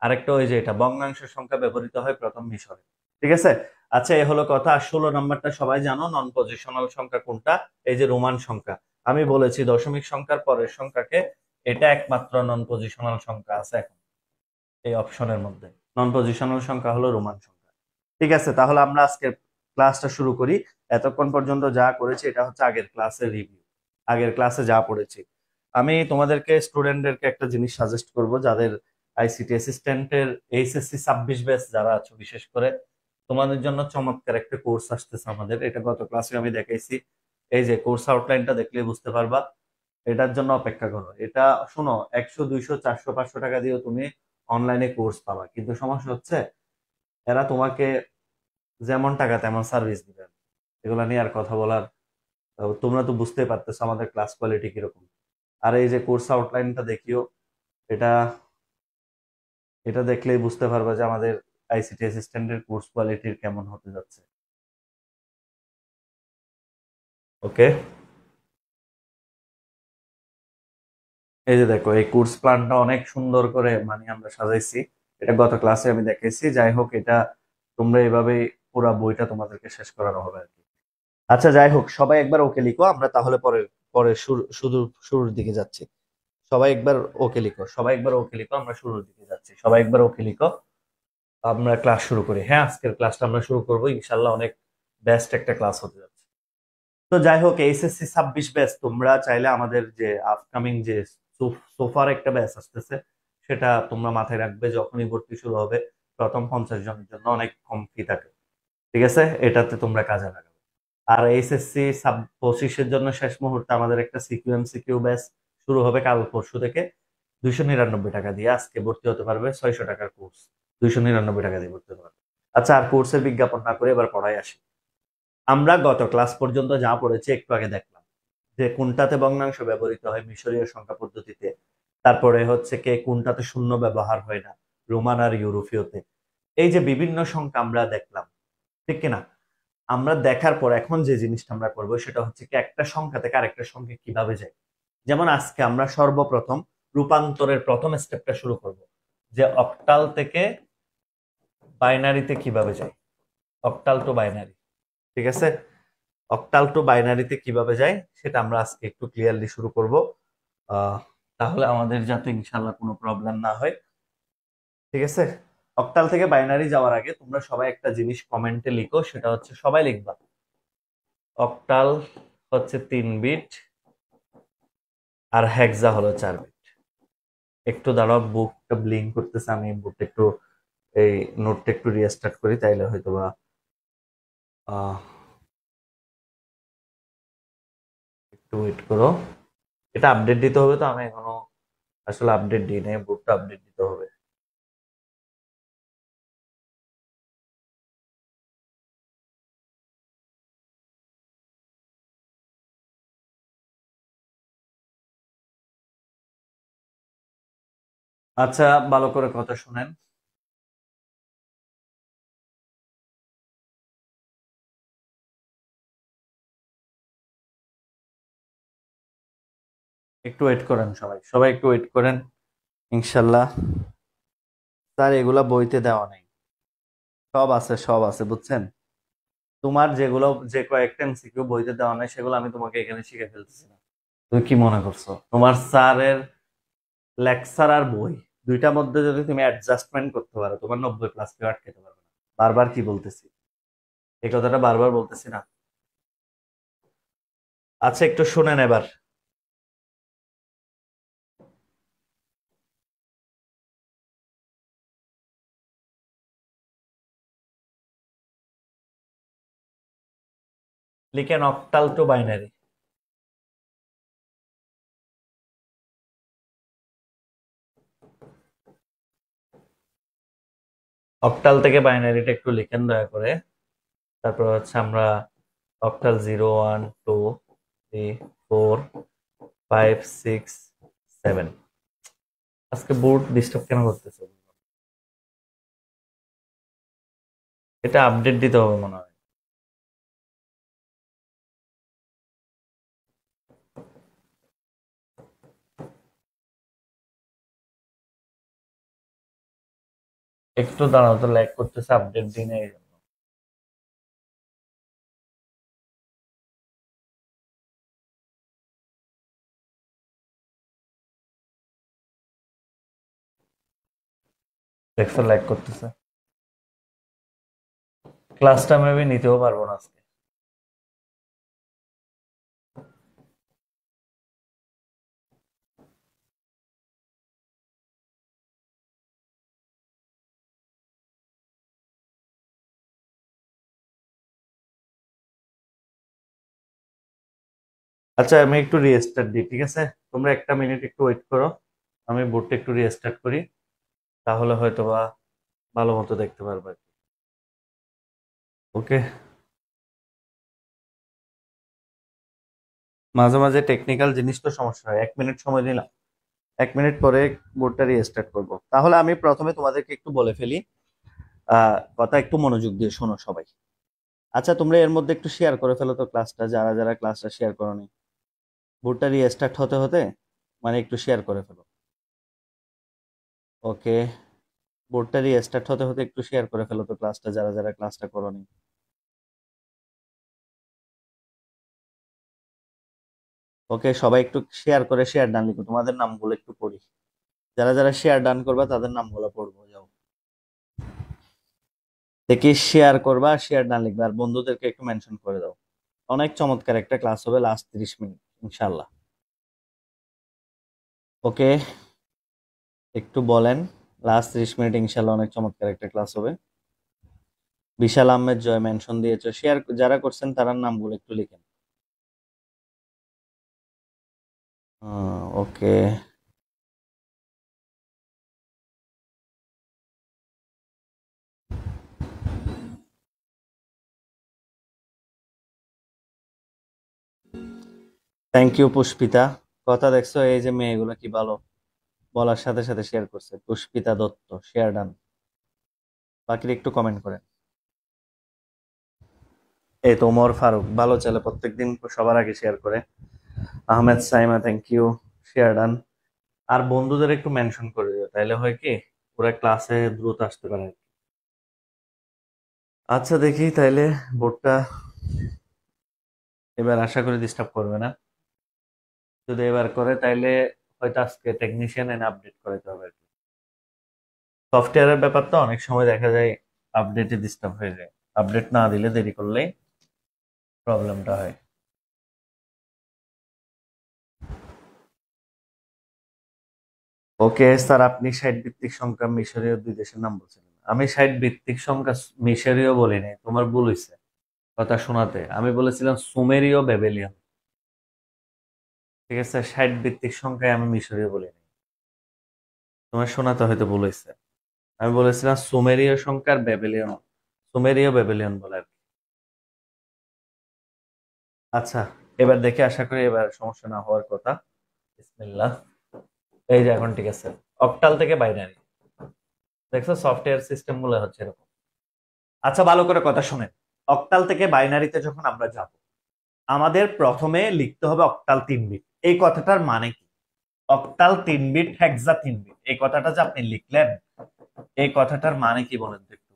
আরেকটা ওই যে এটা ভগ্নাংশ সংখ্যা ব্যবহৃত হয় প্রথম মিশরে। ঠিক আছে। আচ্ছা, এ হলো কথা। আর 16 নাম্বারটা সবাই জানো, নন পজিশনাল সংখ্যা কোনটা? এই যে রোমান সংখ্যা। আমি বলেছি দশমিক সংখ্যার পরের সংখ্যাকে, এটা একমাত্র নন পজিশনাল সংখ্যা আছে এখন এই অপশনের মধ্যে। নন পজিশনাল সংখ্যা হলো রোমান সংখ্যা। ঠিক আছে, তাহলে আমরা আজকের ক্লাসটা শুরু করি। এতক্ষণ পর্যন্ত যা করেছি এটা হচ্ছে আগের ক্লাসের রিভিউ, আগের ক্লাসে যা পড়েছি। আমি তোমাদেরকে স্টুডেন্টদেরকে একটা জিনিস সাজেস্ট করব, যাদের আইসিটি অ্যাসিস্ট্যান্টের এইচএসসি 26 ব্যাচ যারা আছো, বিশেষ করে তোমাদের জন্য চমৎকার একটা কোর্স আসতেছে আমাদের। এটা গত ক্লাসে আমি দেখাইছি, এই যে কোর্স আউটলাইনটা দেখলে বুঝতে পারবা। এটার জন্য অপেক্ষা করো। এটা শোনো, 100 200 400 500 টাকা দিয়েও তুমি অনলাইনে কোর্স পাবা, কিন্তু সমস্যা হচ্ছে এরা তোমাকে যেমন টাকা তেমন সার্ভিস দিবে না। এগুলা নিয়ে আর কথা বলার, তোমরা তো বুঝতেই পারতেছো আমাদের ক্লাস কোয়ালিটি কিরকম। আর এই যে কোর্স আউটলাইনটা দেখিও, এটা এটা দেখলেই বুঝতে পারবা যে আমাদের আইসিটি অ্যাসিস্ট্যান্টের কোর্স কোয়ালিটির কেমন হতে যাচ্ছে। ওকে, এই যে দেখো, এই কোর্স প্ল্যানটা অনেক সুন্দর করে মানে আমরা সাজাইছি। এটা গত ক্লাসে আমি দেখাইছি। যাই হোক, এটা তোমরা এভাবে পুরো বইটা তোমাদেরকে শেষ করানো হবে আর কি। আচ্ছা, যাই হোক, সবাই একবার ওকে লিখো, আমরা তাহলে পরে পরে শুধু শুরুর দিকে যাচ্ছি। সবাই একবার ওকে লিখো, সবাই একবার ওকে লিখো, আমরা শুরুর দিকে যাচ্ছি। সবাই একবার ওকে লিখো, আমরা ক্লাস শুরু করি। হ্যাঁ, আজকের ক্লাসটা আমরা শুরু করবো ইনশাল্লাহ, অনেক বেস্ট একটা ক্লাস হতে যাচ্ছে। তো যাই হোক, এইচএসসি 26 ব্যাচ, তোমরা চাইলে আমাদের যে আপকামিং যে সোফার একটা ব্যাচ আসতেছে, সেটা তোমরা মাথায় রাখবে। যখনই ভর্তি শুরু হবে, প্রথম 50 জনের জন্য অনেক কম ফি থাকে। ঠিক আছে, এটাতে তোমরা কাজে লাগাবে। আর এইচএসসি 25-এর জন্য শেষ মুহূর্তে আমাদের একটা সিকিউ এমসিকিউ ব্যাচ শুরু হবে কাল পরশু থেকে। 299 টাকা দিয়ে আজকে ভর্তি হতে পারবে। 600 টাকার কোর্স, 299 টাকা দিয়ে ভর্তি হতে পারবে। আচ্ছা, আর কোর্সের বিজ্ঞাপন না করে এবার পড়ায় আসি। আমরা গত ক্লাস পর্যন্ত যা পড়েছি একটু আগে দেখলাম, যে কোনটাতে ভগ্নাংশ ব্যবহৃত হয় মিশরীয় সংখ্যা পদ্ধতিতে। তারপরে হচ্ছে কে কোনটাতে শূন্য ব্যবহার হয় না, রোমান আর ইউরোপীয়তে। এই যে বিভিন্ন সংখ্যা আমরা দেখলাম, ঠিক কিনা? আমরা দেখার পর এখন যে জিনিসটা আমরা করবো সেটা হচ্ছে কি, একটা সংখ্যা থেকে আরেকটা সংখ্যা কিভাবে যায়। যেমন আজকে আমরা সর্বপ্রথম রূপান্তরের প্রথম স্টেপটা শুরু করব, যে অক্টাল থেকে বাইনারিতে কিভাবে যায়। অক্টাল টু বাইনারি, ঠিক আছে? অক্টাল টু বাইনারিতে কিভাবে যায় সেটা আমরা আজকে একটু ক্লিয়ারলি শুরু করব। আহ তাহলে আমাদের যাতে ইনশাল্লাহ কোনো প্রবলেম না হয়। ঠিক আছে, অক্টাল থেকে বাইনারি যাওয়ার আগে তোমরা সবাই একটা জিনিস কমেন্টে লিখো, সেটা হচ্ছে সবাই লিখবা অক্টাল হচ্ছে 3 বিট আর হেক্সা হলো 4 বিট। একটু দাঁড়াও, বুকটা ব্লিঙ্ক করতেছে, আমি বুকটা একটু, এই নোটটা একটু রিস্টার্ট করি, তাইলে হয়তো বা আহ, একটু ওয়েট করো। এটা আপডেট দিতে হবে, তো আমি এখনো আসলে আপডেট দিই নাই, বুকটা আপডেট দিতে হবে। আচ্ছা, ভালো করে কথা শুনেন। একটু ওয়েট করেন, সবাই সবাই একটু ওয়েট করেন। ইনশাল্লাহ। স্যার, এগুলা বইতে দেওয়া নেই। সব আছে, সব আছে, বুঝছেন? তোমার যেগুলো, যে কয়েকটা এমসিকিউ বইতে দেওয়া নাই, সেগুলো আমি তোমাকে এখানে শিখে ফেলতেছি না। তুমি কি মনে করছো তোমার স্যারের লেকচার আর বই দুইটার মধ্যে যদি তুমি অ্যাডজাস্টমেন্ট করতে পারো, তোমার 90+ কেউ আটকাতে পারবে না? বারবার কি বলতেছি, এই কথাটা বারবার বলতেছি না? আচ্ছা, একটু শুনেন এবার। লিখেন অক্টাল টু বাইনারি। অক্টাল থেকে বাইনারিটা একটু লিখেন দয়া করে। তারপর হচ্ছে আমরা অক্টাল 0 1 2 3 4 5 6 7। আজকে বোর্ড ডিস্টার্ব কেন করতেছে? এটা আপডেট দিতে হবে মনে হয়। একটু দাঁড়াও তো, ল্যাগ করতেছে, আপডেট দিনে এই জন্য। দেখছো ল্যাগ করতেছে। ক্লাসটা মেবি নিতেও পারবো না আজকে। আচ্ছা আমি একটু রিস্টার্ট দিই, ঠিক আছে? তোমরা একটা মিনিট একটু ওয়েট করো, আমি বোর্ডটা একটু রিস্টার্ট করি, তাহলে হয়তো বা ভালো মতো দেখতে পারবে। ওকে। মাঝে মাঝে টেকনিক্যাল জিনিস তো সমস্যা হয়, 1 মিনিট সময় দিলাম, 1 মিনিট পরে বোর্ডটা রিস্টার্ট করব। তাহলে আমি প্রথমে তোমাদেরকে একটু বলে ফেলি, কথা একটু মনোযোগ দিয়ে শোনো সবাই। আচ্ছা তোমরা এর মধ্যে একটু শেয়ার করে ফেলো তো ক্লাসটা, যারা যারা ক্লাসটা শেয়ার করোনি। বোর্ডটা রিস্টার্ট হতে হতে মানে একটু শেয়ার করে ফেলো। ওকে, বোর্ডটা রিস্টার্ট হতে হতে একটু শেয়ার করে ফেলো তো ক্লাসটা, যারা যারা ক্লাসটা করোনি। ওকে, সবাই একটু শেয়ার করে শেয়ার ডান লিখো, তোমাদের নামগুলো একটু পড়ি। যারা যারা শেয়ার ডান করবা তাদের নামগুলো পড়বো, যাও দেখি শেয়ার করবা, শেয়ার ডান লিখবা, আর বন্ধুদেরকে একটু মেনশন করে দাও। অনেক চমৎকার একটা ক্লাস হবে লাস্ট 30 মিনিট ইনশাল্লাহ। ওকে, একটু বলেন, লাস্ট 30 মিনিট ইনশাল্লাহ অনেক চমৎকার একটা ক্লাস হবে। বিশাল আহমেদ জয় মেনশন দিয়েছো, শেয়ার যারা করছেন তার নামগুলো একটু লিখেন। ওকে, থ্যাংক ইউ পুষ্পিতা। কথা দেখছো, এই যে মেয়েগুলো কি ভালো, বলার সাথে সাথে শেয়ার করছে। পুষ্পিতা দত্ত শেয়ার ডান, বাকিরা একটু কমেন্ট করেন। এই তো ওমর ফারুক, ভালো ছেলে, প্রত্যেকদিন সবার আগে শেয়ার করে। Ahmed Saima thank you, share done. আর বন্ধুদের একটু মেনশন করে দিও, তাইলে হয় কি ওরা ক্লাসে দ্রুত আসতে পারে। আচ্ছা দেখি তাইলে বোর্ডটা এবার আশা করি ডিস্টার্ব করবে না। যদি এবার করে তাইলে হয়তো আজকে টেকনিশিয়ান এনে আপডেট করাতে হবে। সফটওয়্যারের ব্যাপার তো, অনেক সময় দেখা যায় আপডেটে ডিস্টার্ব হয়ে যায়, আপডেট না দিলে দেরি করলে প্রবলেমটা হয়। ওকে স্যার, আপনি 60 ভিত্তিক সংখ্যা মিশরীয় 2 দেশের নাম বলছিলেন। আমি 60 ভিত্তিক সংখ্যা মিশরীয় বলিনি, তোমার ভুল হয়েছে কথা শোনাতে। আমি বলেছিলাম সুমেরীয় ব্যাবিলিয়ন, ঠিক আছে? 60 ভিত্তিক সংখ্যায় আমি মিশরীয় বলিনি, তোমার শোনাতে হয়তো ভুল হয়েছে। আমি বলেছিলাম সুমেরীয় সংখ্যার ব্যাবিলিয়ন, সুমেরীয় ব্যাবিলিয়ন বলে আর কি। আচ্ছা, এবার দেখে আশা করি এবার সমস্যা না হওয়ার কথা। বিসমিল্লাহ। এই যে এখন ঠিক আছে। অক্টাল থেকে বাইনারি, দেখছো সফটওয়্যার সিস্টেম গুলো হচ্ছে এরকম। আচ্ছা ভালো করে কথা শুনেন, অক্টাল থেকে বাইনারিতে যখন আমরা যাব, আমাদের প্রথমে লিখতে হবে অক্টাল 3 বিট। এই কথাটার মানে কি? অক্টাল 3 বিট, হেক্সা 3 বিট, এই কথাটা যে আপনি লিখলেন, এই কথাটার মানে কি বলেন তো একটু?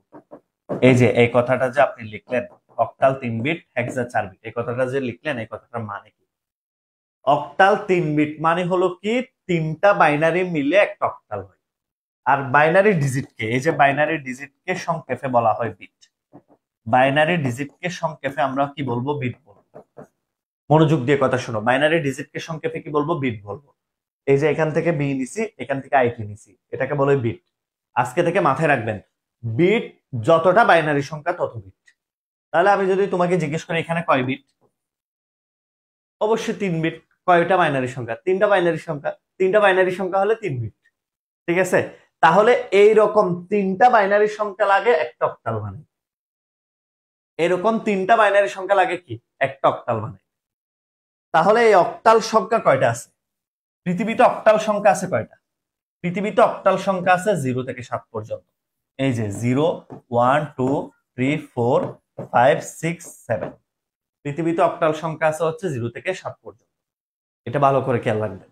এই যে এই কথাটা যে আপনি লিখলেন, অক্টাল 3 বিট হেক্সা 4 বিট, এই কথাটা যে লিখলেন, এই কথাটার মানে কি? অক্টাল 3 বিট মানে হলো কি, তিনটা বাইনারি মিলে একটা অক্টাল হয়। আর বাইনারি ডিজিটকে, এই যে বাইনারি ডিজিটকে সংক্ষেপে বলা হয় বিট। বাইনারি ডিজিটকে সংক্ষেপে আমরা কি বলবো? বিট বলবো। মনোযোগ দিয়ে কথা শোনো, বাইনারি ডিজিটকে সংক্ষেপে কি বলবো? বিট বলবো। এই যে এখান থেকে বি নিছি, এখান থেকে আইটি নিছি, এটাকে বলে বিট। আজকে থেকে মাথায় রাখবেন, বিট যতটা বাইনারি সংখ্যা তত বিট। তাহলে আমি যদি তোমাকে জিজ্ঞেস করি এখানে কয় বিট, অবশ্যই 3 বিট। কয়টা বাইনারি সংখ্যা? তিনটা বাইনারি সংখ্যা, তিনটা বাইনারি সংখ্যা হলে 3 বিট, ঠিক আছে? তাহলে এইরকম তিনটা বাইনারি সংখ্যা লাগে একটা অক্টাল বানাই। এরকম তিনটা বাইনারি সংখ্যা লাগে কি একটা অক্টাল বানাই। তাহলে এই অক্টাল সংখ্যা কয়টা আছে? পৃথিবীতে অক্টাল সংখ্যা আছে কয়টা? পৃথিবীতে অক্টাল সংখ্যা আছে 0 থেকে 7 পর্যন্ত। এই যে 0 1 2 3 4 5 6 7। পৃথিবীতে অক্টাল সংখ্যা আছে হচ্ছে 0 থেকে 7 পর্যন্ত। এটা ভালো করে খেয়াল রাখবেন।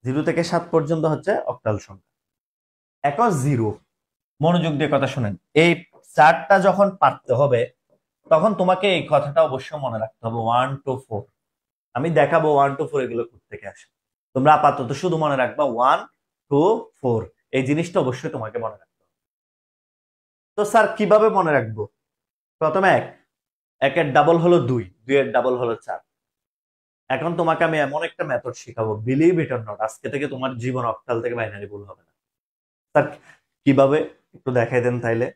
0 থেকে 7 পর্যন্ত হচ্ছে অক্টাল সংখ্যা। এখন 0, মনোযোগ দিয়ে কথা শুনেন। এই চারটা যখন পারতে হবে তখন তোমাকে এই কথাটা অবশ্যই মনে রাখতে হবে 1 2 4। আমি দেখাবো 1 2 4 এগুলো থেকে আসে। তোমরা আপাতত শুধু মনে রাখবা 1 2 4, এই জিনিসটা অবশ্যই তোমাকে মনে রাখতে হবে। তো স্যার কিভাবে মনে রাখবো? প্রথমে একের ডাবল হলো 2, 2 এর ডাবল হলো 4। এখন তোমাকে আমি এমন একটা মেথড শিখাবো, বিলিভ ইট অর নট, আজকে থেকে তোমার জীবন অক্টাল থেকে বাইনারি ভুল হবে না। স্যার কিভাবে একটু দেখাই দেন তাইলে।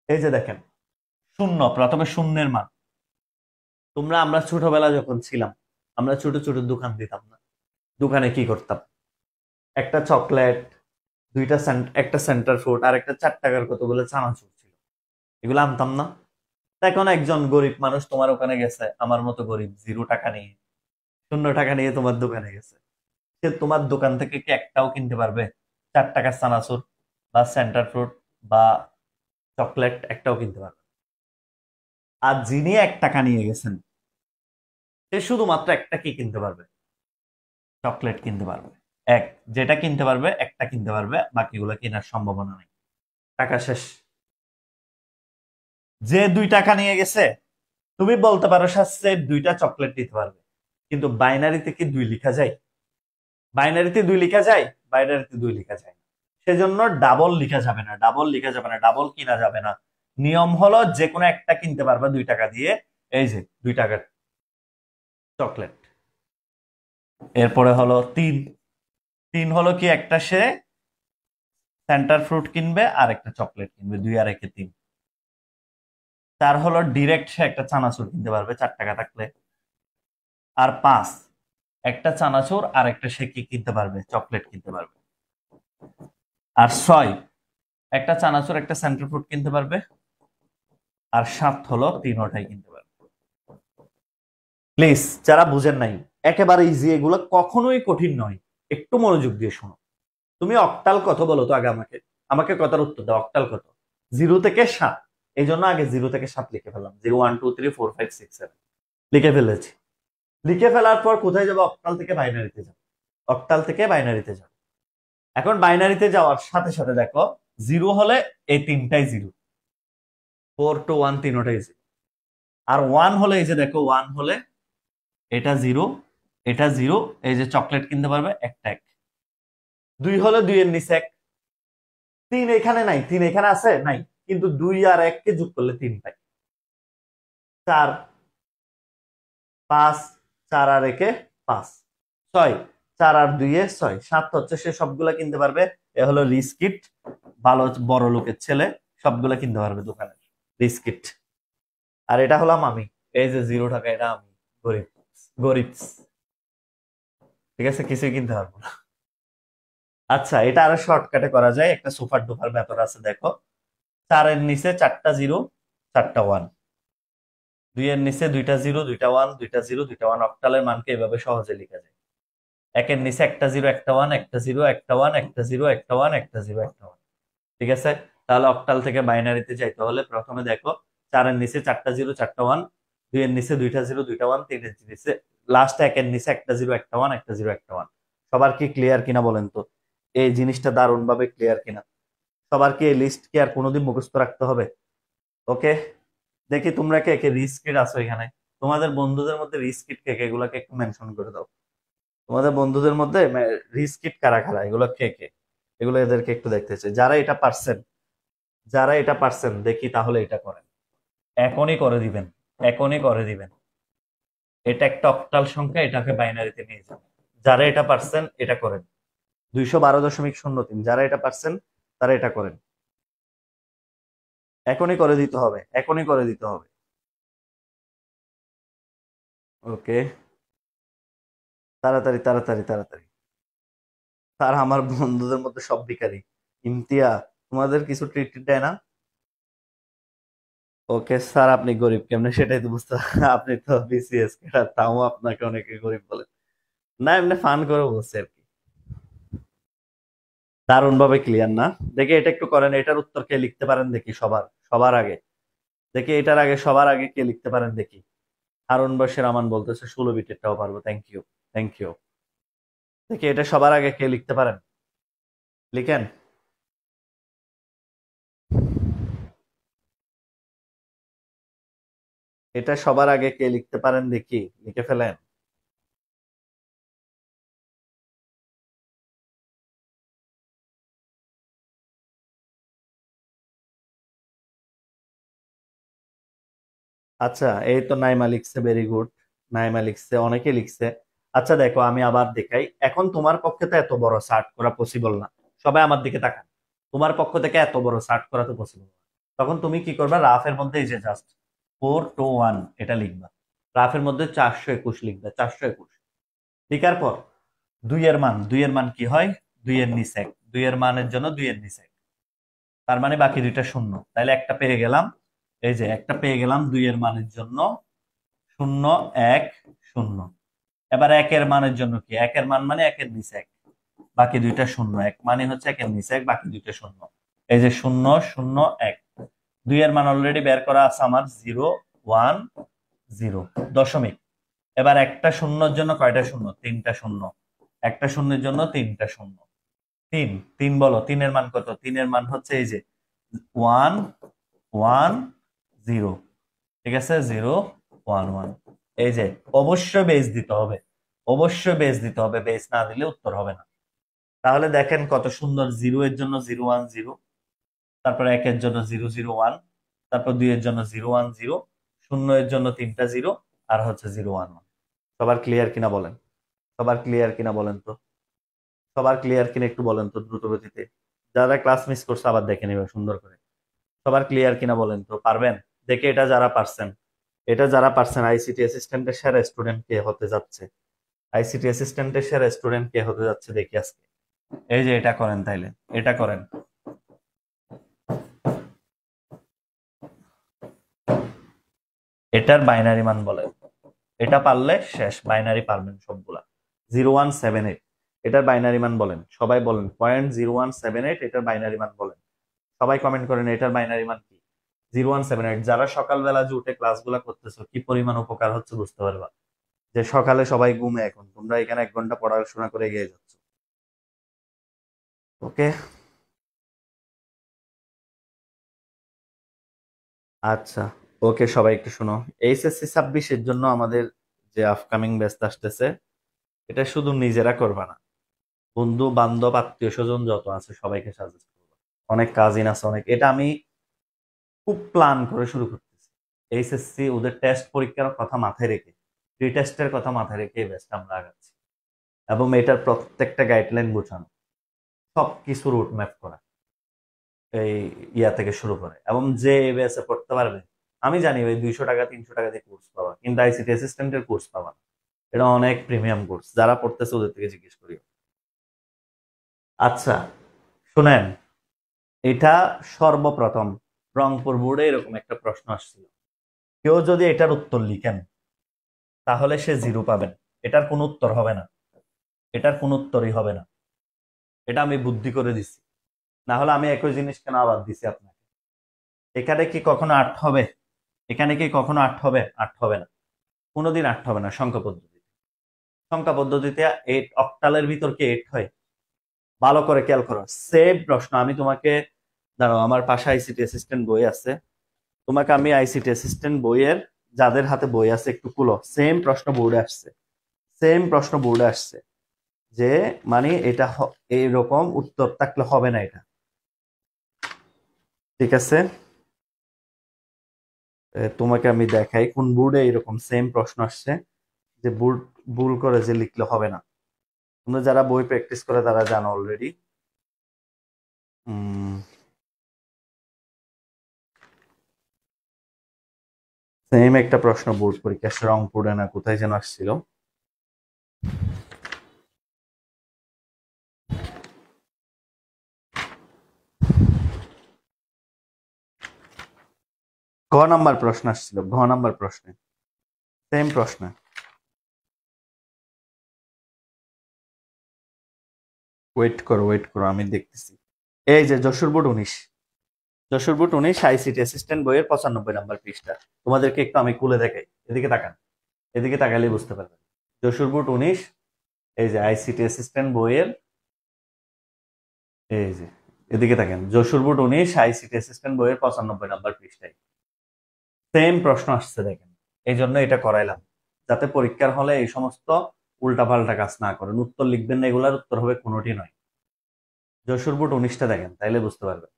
এই যে দেখেন, শূন্য, প্রথমে শূন্যের মান। আমরা ছোটবেলা যখন ছিলাম, আমরা ছোট ছোট দোকান দিতাম না? দোকানে কি করতাম? একটা চকলেট, একটা সেন্টার ফ্রুট আর একটা 4 টাকার কতগুলো চানাচুর ছিল, এগুলো আনতাম না? এখন একজন গরিব মানুষ তোমার ওখানে গেছে, আমার মতো গরিব, 0 টাকা নিয়ে, 0 টাকা নিয়ে তোমার দোকানে গেছে। সে তোমার দোকান থেকে কি একটাও কিনতে পারবে? 4 টাকার চানাচুর বা সেন্টার ফ্রুট বা চকলেট একটাও কিনতে পারবে? আর যিনি 1 টাকা নিয়ে গেছেন, সে শুধুমাত্র একটা কি কিনতে পারবে? চকলেট কিনতে পারবে। এক, যেটা কিনতে পারবে একটা কিনতে পারবে, বাকিগুলো কেনার সম্ভাবনা নেই, টাকা শেষ। যে 2 টাকা নিয়ে গেছে, তুমি বলতে পারো সে 2টা চকলেট দিতে পারবে, কিন্তু বাইনারিতে কি 2 লেখা যায়? বাইনারিতে 2 লেখা যায়? বাইনারিতে 2 লেখা যায় না। সেজন্য ডাবল লেখা যাবে না, ডাবল লেখা যাবে না, ডাবল কিনা যাবে না। নিয়ম হলো যে কোনো একটা কিনতে পারবে 2 টাকা দিয়ে, এই যে 2 টাকার চকলেট। এরপরে হলো 3, 3 হলো কি একটা সে সেন্টার ফ্রুট কিনবে আর একটা চকলেট কিনবে, 2 আর 1 3। 4 হলো ডিরেক্ট সে একটা চানাচুর কিনতে পারবে 4 টাকা থাকলে। আর 5, একটা চানাচুর আর একটা সে কি কিনতে পারবে? চকলেট কিনতে পারবে। আর 6, একটা চানাচুর একটা সেন্টার ফ্রুট কিনতে পারবে। আর 7 হলো 3টাই কিনতে পারবে। প্লিজ যারা বুঝেন নাই, একেবারে ইজি, এগুলো কখনোই কঠিন নয়, একটু মনোযোগ দিয়ে শোনো। তুমি অক্টাল কত বলো তো আগে, আমাকে আমাকে কথার উত্তর দাও, অক্টাল কত? 0 থেকে 7। এই জন্য আগে 0 থেকে 7 লিখে ফেললাম, 0 1 2 3 4 5 6 7 লিখে ফেলেছি। লিখে ফেলার পর কোথায় যাবো? অক্টাল থেকে বাইনারিতে যাবো। অক্টাল থেকে বাইনারিতে যাবো। এখন বাইনারিতে যাওয়ার সাথে সাথে দেখো, 0 হলে এই তিনটাই 0, 4 to 1 তিনটাই 0। আর 1 হলে এই যে দেখো, 1 হলে এটা 0, এটা 0, এই যে চকলেট কিনতে পারবে একটা 1। 2 হলে 2 এর নিচে 1। 3 এখানে নাই, 3 এখানে আছে নাই, কিন্তু 2 আর 1 কে যোগ করলে 3 পাই। 4 5, 4 আর 1 5, 6, 4 আর 2 6, 7 হচ্ছে সে সবগুলা কিনতে পারবে। এ হলো রিস্কিট, ভালো বড় লোকের ছেলে, সবগুলা কিনতে পারবে দোকানের রিস্কিট। আর এটা হলাম আমি, এই যে 0 টাকা, এটা আমি গরিব, গরিব, ঠিক আছে, কিছুই কিনতে পারবো না। আচ্ছা, এটা আরো শর্টকাটে করা যায়, একটা সুপার ডুপার ব্যাপার আছে, দেখো। 4 এর নিচে 4টা 0, 4টা 1, 2 এর নিচে 2টা 0, 2টা 1, 2টা 0, 2টা 1। অক্টালের মানকে এভাবে সহজে লেখা যায়। 1 এর নিচে একটা 0, একটা 1, একটা 0, একটা 1, একটা 0, একটা 1, একটা 0, একটা 1। ঠিক আছে? তাহলে অক্টাল থেকে বাইনারিতে যাইতে হলে প্রথমে দেখো, 4 এর নিচে 4টা 0, 4টা 1, 2 এর নিচে 2টা 0, 2টা 1, 3 এর নিচে লাস্ট 1 এর নিচে একটা 0, একটা 1, একটা 0, একটা 1। সবার কি ক্লিয়ার কিনা বলেন তো? এই জিনিসটা দারুণ ভাবে ক্লিয়ার কিনা? সবার কি এই লিস্ট কি আর কোনোদিন মুখস্থ রাখতে হবে? ওকে, দেখি তোমরা কে কে রিস্কিট আছো এখানে। তোমাদের বন্ধুদের মধ্যে রিস্কিট কে কে, এগুলাকে একটু মেনশন করে দাও। তোমাদের বন্ধুদের মধ্যে রিস্কিট কারা কারা, এগুলো কে কে, এগুলো এদেরকে একটু দেখতে চাই। যারা এটা পারছেন, যারা এটা পারছেন দেখি তাহলে এটা করেন, এখনই করে দিবেন, এখনই করে দিবেন। এটা একটা অক্টাল সংখ্যা, এটাকে বাইনারিতে নিয়ে যান। যারা এটা পারছেন এটা করেন। 212.03, যারা এটা পারছেন তারা এটা করেন। এখনই করে দিতে হবে, এখনই করে দিতে হবে। ওকে, তাড়াতাড়ি তাড়াতাড়ি তাড়াতাড়ি। আর আমার বন্ধুদের মধ্যে সব ভিখারি, ইমতিয়া, তোমাদের কিছু ট্রিট দেয় না? ওকে স্যার, আপনি গরিব কেমনে সেটাই তো বুঝতে আপনি তো বিসিএস ক্যাডার, তাও আপনাকে অনেকে গরিব বলে। না, এমনি ফান করে বলছে আর কি। দারুণ ভাবে ক্লিয়ার না? দেখি এটা একটু করেন, এটার উত্তর কে লিখতে পারেন দেখি সবার সবার আগে। দেখি এটার আগে সবার আগে কে লিখতে পারেন দেখি। হারুন বশির আমান বলতেছে 16 বিটেরটাও পারবো, থ্যাংক ইউ। Thank you. দেখি এটা সবার আগে কে লিখতে পারেন, লিখেন। এটা সবার আগে কে লিখতে পারেন দেখি, লিখে ফেলেন। আচ্ছা, এই তো নাইমা লিখছে, ভেরি গুড। নাইমা লিখছে, অনেকে লিখছে। আচ্ছা দেখো, আমি আবার দেখাই। এখন তোমার পক্ষে তো এত বড় সার্ট করা পসিবল না। সবাই আমার দিকে তাকান। তোমার পক্ষ থেকে এত বড় সার্ট করা তো পসিবল না। তখন তুমি কি করবে, রাফের মধ্যে এই যে জাস্ট 421 এটা লিখবা। রাফের মধ্যে 421 লিখবে, 421 লিখার পর দুইয়ের মান কি হয়, দুইয়ের নিচে এক, দুইয়ের মানের জন্য দুইয়ের নিচে এক। তার মানে বাকি দুইটা শূন্য, তাহলে একটা পেয়ে গেলাম। এই যে একটা পেয়ে গেলাম দুইয়ের মানের জন্য, 0 1 0। এবার একের মানের জন্য কি, একের মান মানে একের নিচে এক, বাকি দুইটা শূন্য, এক মানে হচ্ছে একের নিচে এক, বাকি দুইটা শূন্য। এই যে 0 0 1। দুইয়ের মান অলরেডি বের করা আছে আমার, 0 1 0 দশমিক। এবার একটা শূন্যর জন্য কয়টা শূন্য, তিনটা শূন্য। একটা শূন্যের জন্য তিনটা শূন্য। তিন, তিন বলো, তিনের মান কত? তিনের মান হচ্ছে এই যে 1 1 0। ঠিক আছে, 0 1 1। এই যে অবশ্যই বেস দিতে হবে, অবশ্যই বেস দিতে হবে, বেস না দিলে উত্তর হবে না। তাহলে দেখেন কত সুন্দর, 0 এর জন্য 0 1 0, তারপর একের জন্য 0 0 1, তারপর দুইয়ের জন্য 0 1 0, শূন্য এর জন্য তিনটা জিরো, আর হচ্ছে 0 1 1। সবার ক্লিয়ার কিনা বলেন, সবার ক্লিয়ার কিনা বলেন তো, সবার ক্লিয়ার কিনা একটু বলেন তো দ্রুত গতিতে। যারা ক্লাস মিস করছে আবার দেখে নেবে সুন্দর করে। সবার ক্লিয়ার কিনা বলেন তো, পারবেন? দেখে এটা যারা পারছেন, এটা যারা পারছেন, আইসিটি অ্যাসিস্ট্যান্টের সেরা স্টুডেন্ট কে হতে যাচ্ছে? আইসিটি অ্যাসিস্ট্যান্টের সেরা স্টুডেন্ট কে হতে যাচ্ছে দেখি আজকে। এই যে এটা করেন, তাইলে এটা করেন। এটার বাইনারি মান বলেন। এটা পারলে শেষ, বাইনারি পারবেন সবগুলা। 0178, এটার বাইনারি মান বলেন, সবাই বলেন। 0.0178 এটার বাইনারি মান বলেন, সবাই কমেন্ট করেন এটার বাইনারি মান কি। 0178। যারা সকালবেলা যে উঠে ক্লাসগুলা করতেছো, কি পরিমাণ উপকার হচ্ছে বুঝতে পারবা। যে সকালে সবাই ঘুমে, এখন তোমরা এখানে 1 ঘন্টা পড়াশোনা করে এগিয়ে যাচ্ছ। ওকে, আচ্ছা, ওকে সবাই একটু শোনো। এইচএসসি 26-এর জন্য আমাদের যে আপকামিং ব্যাচ আসতেছে, এটা শুধু নিজেরা করবা না, বন্ধু বান্ধব আত্মীয় স্বজন যত আছে সবাইকে সাজেস্ট করবো। অনেক কাজিন আছে, অনেক। এটা আমি খুব প্ল্যান করে শুরু করতেছি। এইচএসসি ওদের টেস্ট পরীক্ষার কথা মাথায় রেখে, প্রি টেস্টের কথা মাথায় রেখে এই ব্যাচটা আমরা আগাচ্ছি। এবং এটার প্রত্যেকটা গাইডলাইন গোছানো, সবকিছু রুট ম্যাপ করা, এই ইয়া থেকে শুরু করে। এবং যে এই ব্যাচে পড়তে পারবে, আমি জানি ওই 200 টাকা 300 টাকা দিয়ে কোর্স পাওয়া, কিন্তু আইসিটি অ্যাসিস্ট্যান্টের কোর্স পাওয়া না। এটা অনেক প্রিমিয়াম কোর্স, যারা পড়তেছে ওদের থেকে জিজ্ঞেস করি। আচ্ছা শুনেন, এটা সর্বপ্রথম রংপুর বোর্ডে এরকম একটা প্রশ্ন আসছিল। কেউ যদি এটার উত্তর লিখেন তাহলে সে 0 পাবেন, এটার কোনো উত্তর হবে না, এটার কোনো উত্তরই হবে না। এটা আমি বুদ্ধি করে দিছি, না হলে আমি একই জিনিস কেন আবার দিছি আপনাকে। এখানে কি কখনো 8 হবে? এখানে কি কখনো 8 হবে? 8 হবে না, কোনোদিন 8 হবে না। সংখ্যা পদ্ধতিতে, সংখ্যা পদ্ধতিতে 8 অক্টালের ভিতর কি 8 হয়? ভালো করে খেয়াল করো, সেম প্রশ্ন আমি তোমাকে, দাঁড়াও আমার পাশে আইসিটি অ্যাসিস্ট্যান্ট বই আছে, তোমাকে আমি আইসিটি অ্যাসিস্ট্যান্ট বইয়ের, যাদের হাতে বই আছে একটু খুলো, সেম প্রশ্ন বোর্ডে আসছে, সেম প্রশ্ন বোর্ডে আসছে। যে মানে এটা এইরকম উত্তর থাকলে হবে না এটা। ঠিক আছে, তোমাকে আমি দেখাই কোন বোর্ডে এরকম সেম প্রশ্ন আসছে, যে বোর্ড ভুল করে যে লিখলে হবে না। তোমরা যারা বই প্র্যাকটিস করে তারা জানো অলরেডি। সেম একটা প্রশ্ন বোর্ড পরীক্ষা রংপুরে না কোথায় যেন আসছিল। ঘ নাম্বার প্রশ্ন আসছিল, ঘ নাম্বার প্রশ্নে সেম প্রশ্ন। ওয়েট করো আমি দেখতেছি। এই যে Jessore board 19, Jessore board 19 ICT assistant বইয়ের 95 নাম্বার পৃষ্ঠা। তোমাদেরকে একটু আমি খুলে দেখাই, এদিকে তাকান, এদিকে তাকালেই বুঝতে পারবেন। যশোর বোর্ড 19, এই যে আইসিটি অ্যাসিস্ট্যান্ট বইয়ের, এই যে এদিকে থাকেন, যশোর বোর্ড 19 আইসিটি অ্যাসিস্ট্যান্ট বইয়ের 95 নাম্বার পৃষ্ঠায় সেম প্রশ্ন আসছে দেখেন। এই জন্য এটা করাইলাম, যাতে পরীক্ষার হলে এই সমস্ত উল্টাপাল্টা কাজ না করেন। উত্তর লিখবেন না, এগুলার উত্তর হবে কোনোটি নয়। যশোর বোর্ড 19টা দেখেন, তাইলে বুঝতে পারবেন।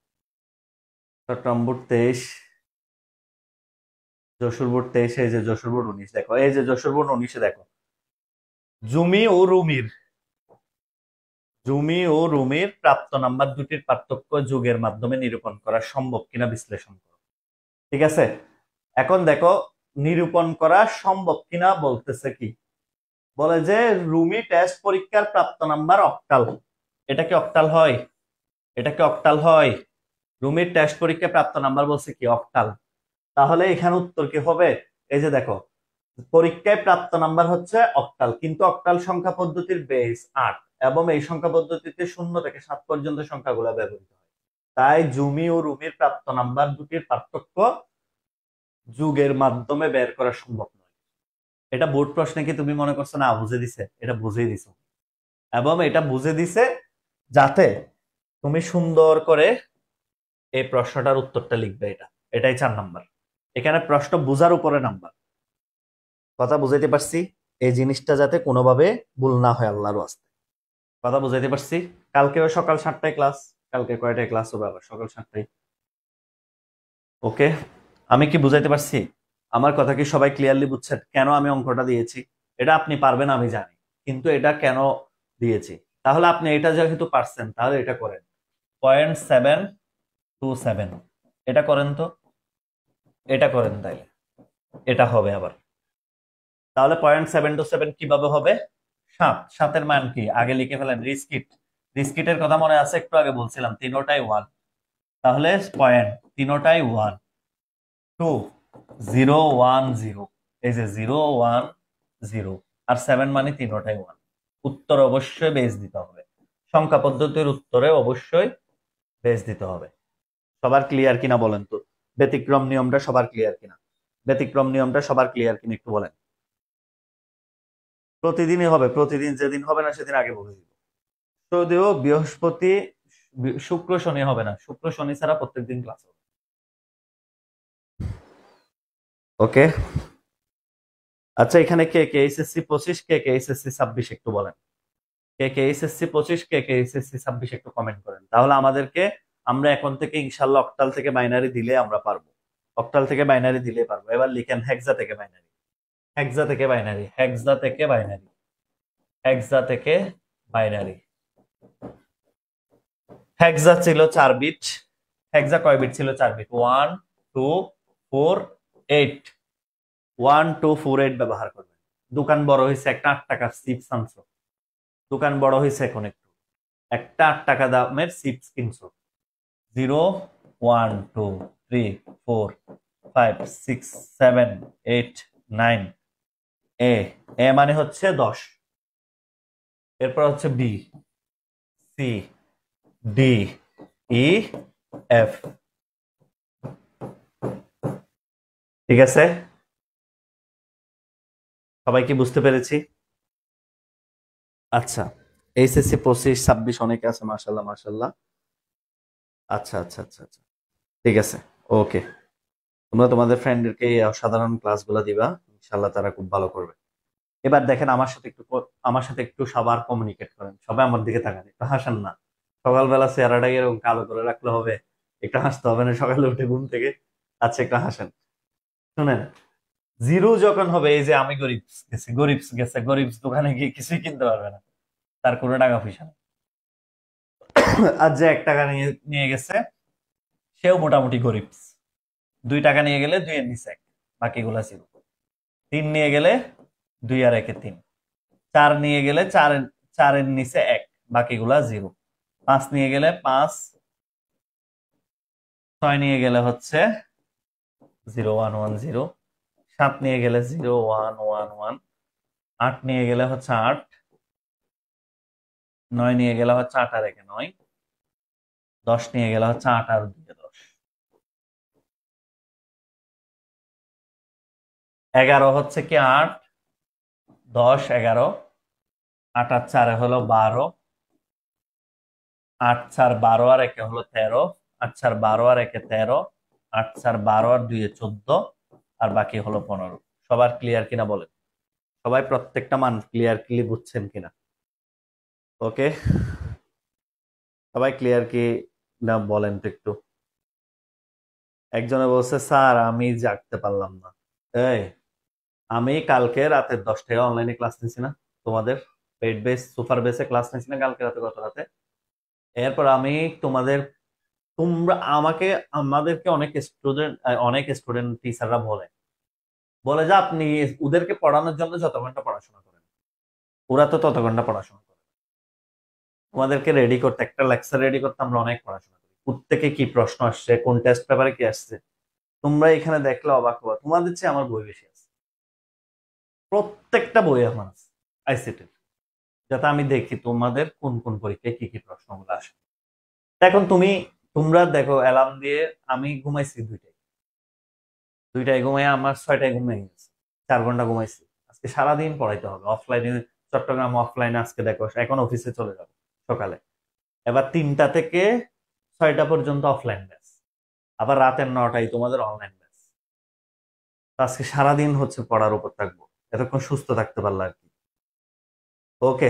চট্টগ্রাম বোর্ড 23, যশোর বোর্ড 23, এই যে যশোর বোর্ড 19 দেখো, এই যে যশোর বোর্ড 19-এ দেখো, জুমি ও রুমির, জুমি ও রুমির প্রাপ্ত নাম্বার দুটির পার্থক্য যুগের মাধ্যমে নিরূপণ করা সম্ভব কিনা বিশ্লেষণ করো। ঠিক আছে, এখন দেখো নিরূপণ করা সম্ভব কিনা বলতেছে কি, বলে যে রুমি টেস্ট পরীক্ষার প্রাপ্ত নাম্বার অক্টাল। এটা কি অক্টাল হয়? এটা কি অক্টাল হয়? রুমির টেস্ট পরীক্ষায় প্রাপ্ত নাম্বার বলছে কি অক্টাল। তাহলে এখানে উত্তর কি হবে? এই যে দেখো, পরীক্ষায় প্রাপ্ত নাম্বার হচ্ছে অক্টাল, কিন্তু অক্টাল সংখ্যা পদ্ধতির বেস 8 এবং এই সংখ্যা পদ্ধতিতে 0 থেকে 7 পর্যন্ত সংখ্যাগুলো ব্যবহৃত হয়। তাই জুমি ও রুমির প্রাপ্ত নাম্বার দুটির পার্থক্য যুগের মাধ্যমে বের করা সম্ভব নয়। এটা বোর্ড প্রশ্নে কি তুমি মনে করছো না বুঝে দিছে? এটা বুঝেই দিছে, এবং এটা বুঝে দিছে যাতে তুমি সুন্দর করে এই প্রশ্নটার উত্তরটা লিখবে। এটাই 4 নাম্বার। এখানে প্রশ্ন বুঝার উপরে নাম্বার। কথা বুঝাইতে পারছি? এই জিনিসটা যাতে কোনোভাবে ভুল না হয় আল্লাহর ওয়াস্তে। কথা বুঝাইতে পারছি? কালকেও সকাল 7টায় ক্লাস। কালকে কয়টায় ক্লাস হবে? আবার সকাল 7টায়। ওকে, আমি কি বুঝাইতে পারছি? আমার কথা কি সবাই ক্লিয়ারলি বুঝছেন? কেন আমি অঙ্কটা দিয়েছি? এটা আপনি পারবেন আমি জানি, কিন্তু এটা কেন দিয়েছি? তাহলে আপনি এটা যেহেতু পারছেন, তাহলে এটা করেন 0.727, এটা করেন তো, এটা করেন, তাইলে এটা হবে আবার। তাহলে 0.727 কিভাবে হবে? 7, 7-এর মান কি আগে লিখে ফেলেন। রিস্কিট, রিস্কিটের কথা মনে আছে? একটু আগে বলছিলাম তিনোটাই 1, তাহলে পয়েন্ট তিনোটাই 1, 2, 0, 1, 0, এই যে 0, 1, 0 আর 7 মানে তিনোটাই 1। উত্তর অবশ্যই বেস দিতে হবে, সংখ্যা পদ্ধতির উত্তরে অবশ্যই বেস দিতে হবে। সবার ক্লিয়ার কিনা বলেন তো? ব্যতিক্রম নিয়মটা সবার ক্লিয়ার কিনা? ব্যতিক্রম নিয়মটা সবার ক্লিয়ার কিনা একটু বলেন। প্রতিদিনই হবে, প্রতিদিন, যেদিন হবে না সেদিন আগে বলে দিব। যদিও বৃহস্পতি, শুক্র, শনি হবে না, শুক্র শনি ছাড়া প্রত্যেকদিন ক্লাস হবে। ওকে, আচ্ছা এখানে কে কে এইচএসসি 25, কে কে এইচএসসি 26 একটু বলেন। কে কে এইচএসসি 25, কে কে এইচএসসি 26 একটু কমেন্ট করেন। তাহলে আমাদেরকে, আমরা এখন থেকে ইনশাল্লাহ অক্টাল থেকে বাইনারি দিলে আমরা পারবো। অক্টাল থেকে বাইনারি দিলে পারবো। এবার লিখেন হেক্সা থেকে বাইনারি, হেক্সা থেকে বাইনারি, হেক্সা থেকে বাইনারি, হেক্সা থেকে বাইনারি। হেক্সা ছিল 4 বিট। হেক্সা কয় বিট ছিল? 4 বিট। 1, 2, 4, 8। 1, 2, 4, 8 ব্যবহার করবেন। দোকান বড় হয়েছে, একটা 8 টাকার চিপস আনছো। দোকান বড় হয়েছে এখন একটু, একটা 8 টাকা দামের চিপস কিনছো। 0, 1, 2, 3, 4, 5, 6, 7, 8, 9। এ, এ মানে হচ্ছে 10। এরপর হচ্ছে বি, সি, ডি, ই, এফ। ঠিক আছে, সবাই কি বুঝতে পেরেছি? আচ্ছা, এইচএসসি 25, 26 অনেকে আছে, মাশাল্লাহ মাশাল্লাহ। আচ্ছা আচ্ছা আচ্ছা আচ্ছা, ঠিক আছে, ওকে। তোমরা তোমাদের ফ্রেন্ডদেরকে এই অসাধারণ ক্লাসগুলো দিবা, ইনশাল্লাহ তারা খুব ভালো করবে। এবার দেখেন আমার সাথে একটু, আমার সাথে একটু সবার কমিউনিকেট করেন। সবাই আমার দিকে তাকান, একটু হাসেন না। সকালবেলা চেহারাটাকে এরকম কালো করে রাখলে হবে? একটু হাসতে হবে না সকালে উঠে ঘুম থেকে? আচ্ছা একটু হাসেন। শুনেন, জিরো যখন হবে, এই যে আমি গরিব গেছে, গরিব গেছে, গরিব দোকানে গিয়ে কিছুই কিনতে পারবে না, তার কোনো টাকা পয়সা নেই। আর যে 1 টাকা নিয়ে নিয়ে গেছে, সেও মোটামুটি গরিব। 2 টাকা নিয়ে গেলে 2 এর নিচে 1, বাকিগুলা ছিল। 3 নিয়ে গেলে 2 আর 1 3। 4 নিয়ে গেলে 4 এর নিচে 1, বাকিগুলা 0। 5 নিয়ে গেলে 5, 6 নিয়ে গেলে হচ্ছে 0110, 7 নিয়ে গেলে 0111, 8 নিয়ে গেলে হচ্ছে 8, 9 নিয়ে গেলে হচ্ছে 8 আর 1 9, 10 নিয়ে গেলে হচ্ছে 8 আর 2 10, 11 হচ্ছে কি 8, 10 11, 8 আর 4 হলো 12, 8 4 12 আর 1 হলো 13, 8 4 12 আর 1 13, 8 4 12 আর 2 14, আর বাকি হলো 15। সবার ক্লিয়ার কিনা বলেন? সবাই প্রত্যেকটা মান ক্লিয়ারলি বুঝছেন কিনা? ওকে, সবাই ক্লিয়ার কি না বলেন তো একটু। একজনে বলছে স্যার আমি জাগতে পারলাম না। এই, আমি কালকে রাতের 10টায় অনলাইনে ক্লাস নিছি না তোমাদের? পেড বেস সুপার বেসে ক্লাস নিছি না কালকে রাতে, গত রাতে? এরপর আমি তোমাদের, তোমরা আমাকে, আমাদেরকে অনেক স্টুডেন্ট টিচাররা বলে বলে যে আপনি ওদেরকে পড়ানোর জন্য যত ঘন্টা পড়াশোনা করেন, ওরা তো তত ঘন্টা পড়াশোনা করে। তোমাদেরকে রেডি করতে, একটা লেকচার রেডি করতে আমরা অনেক পড়াশোনা করি। থেকে কি প্রশ্ন আসছে, কোন টেস্ট পেপারে কি আসছে, তোমরা এখানে দেখলে অবাক হবা। তোমাদের চেয়ে আমার বই বেশি আছে, প্রত্যেকটা বই আমার আছে আইসিটি, যাতে আমি দেখি তোমাদের কোন কোন পরীক্ষায় কি কি প্রশ্নগুলো আসে। এখন তোমরা দেখো অ্যালার্ম দিয়ে আমি ঘুমাইছি 2টায় ঘুমাই, আমার 6টায় ঘুমাই গেছে, 4 ঘন্টা ঘুমাইছি। আজকে সারাদিন পড়াইতে হবে অফলাইনে, চট্টগ্রাম অফলাইনে। আজকে দেখো এখন অফিসে চলে যাবো সকালে, এবার 3টা থেকে 6টা পর্যন্ত অফলাইন ব্যাচ, আবার রাতের 9টায় তোমাদের অনলাইন ব্যাচ। আজকে সারাদিন হচ্ছে পড়ার উপর থাকবো, এতক্ষণ সুস্থ থাকতে পারলো আর কি। ওকে,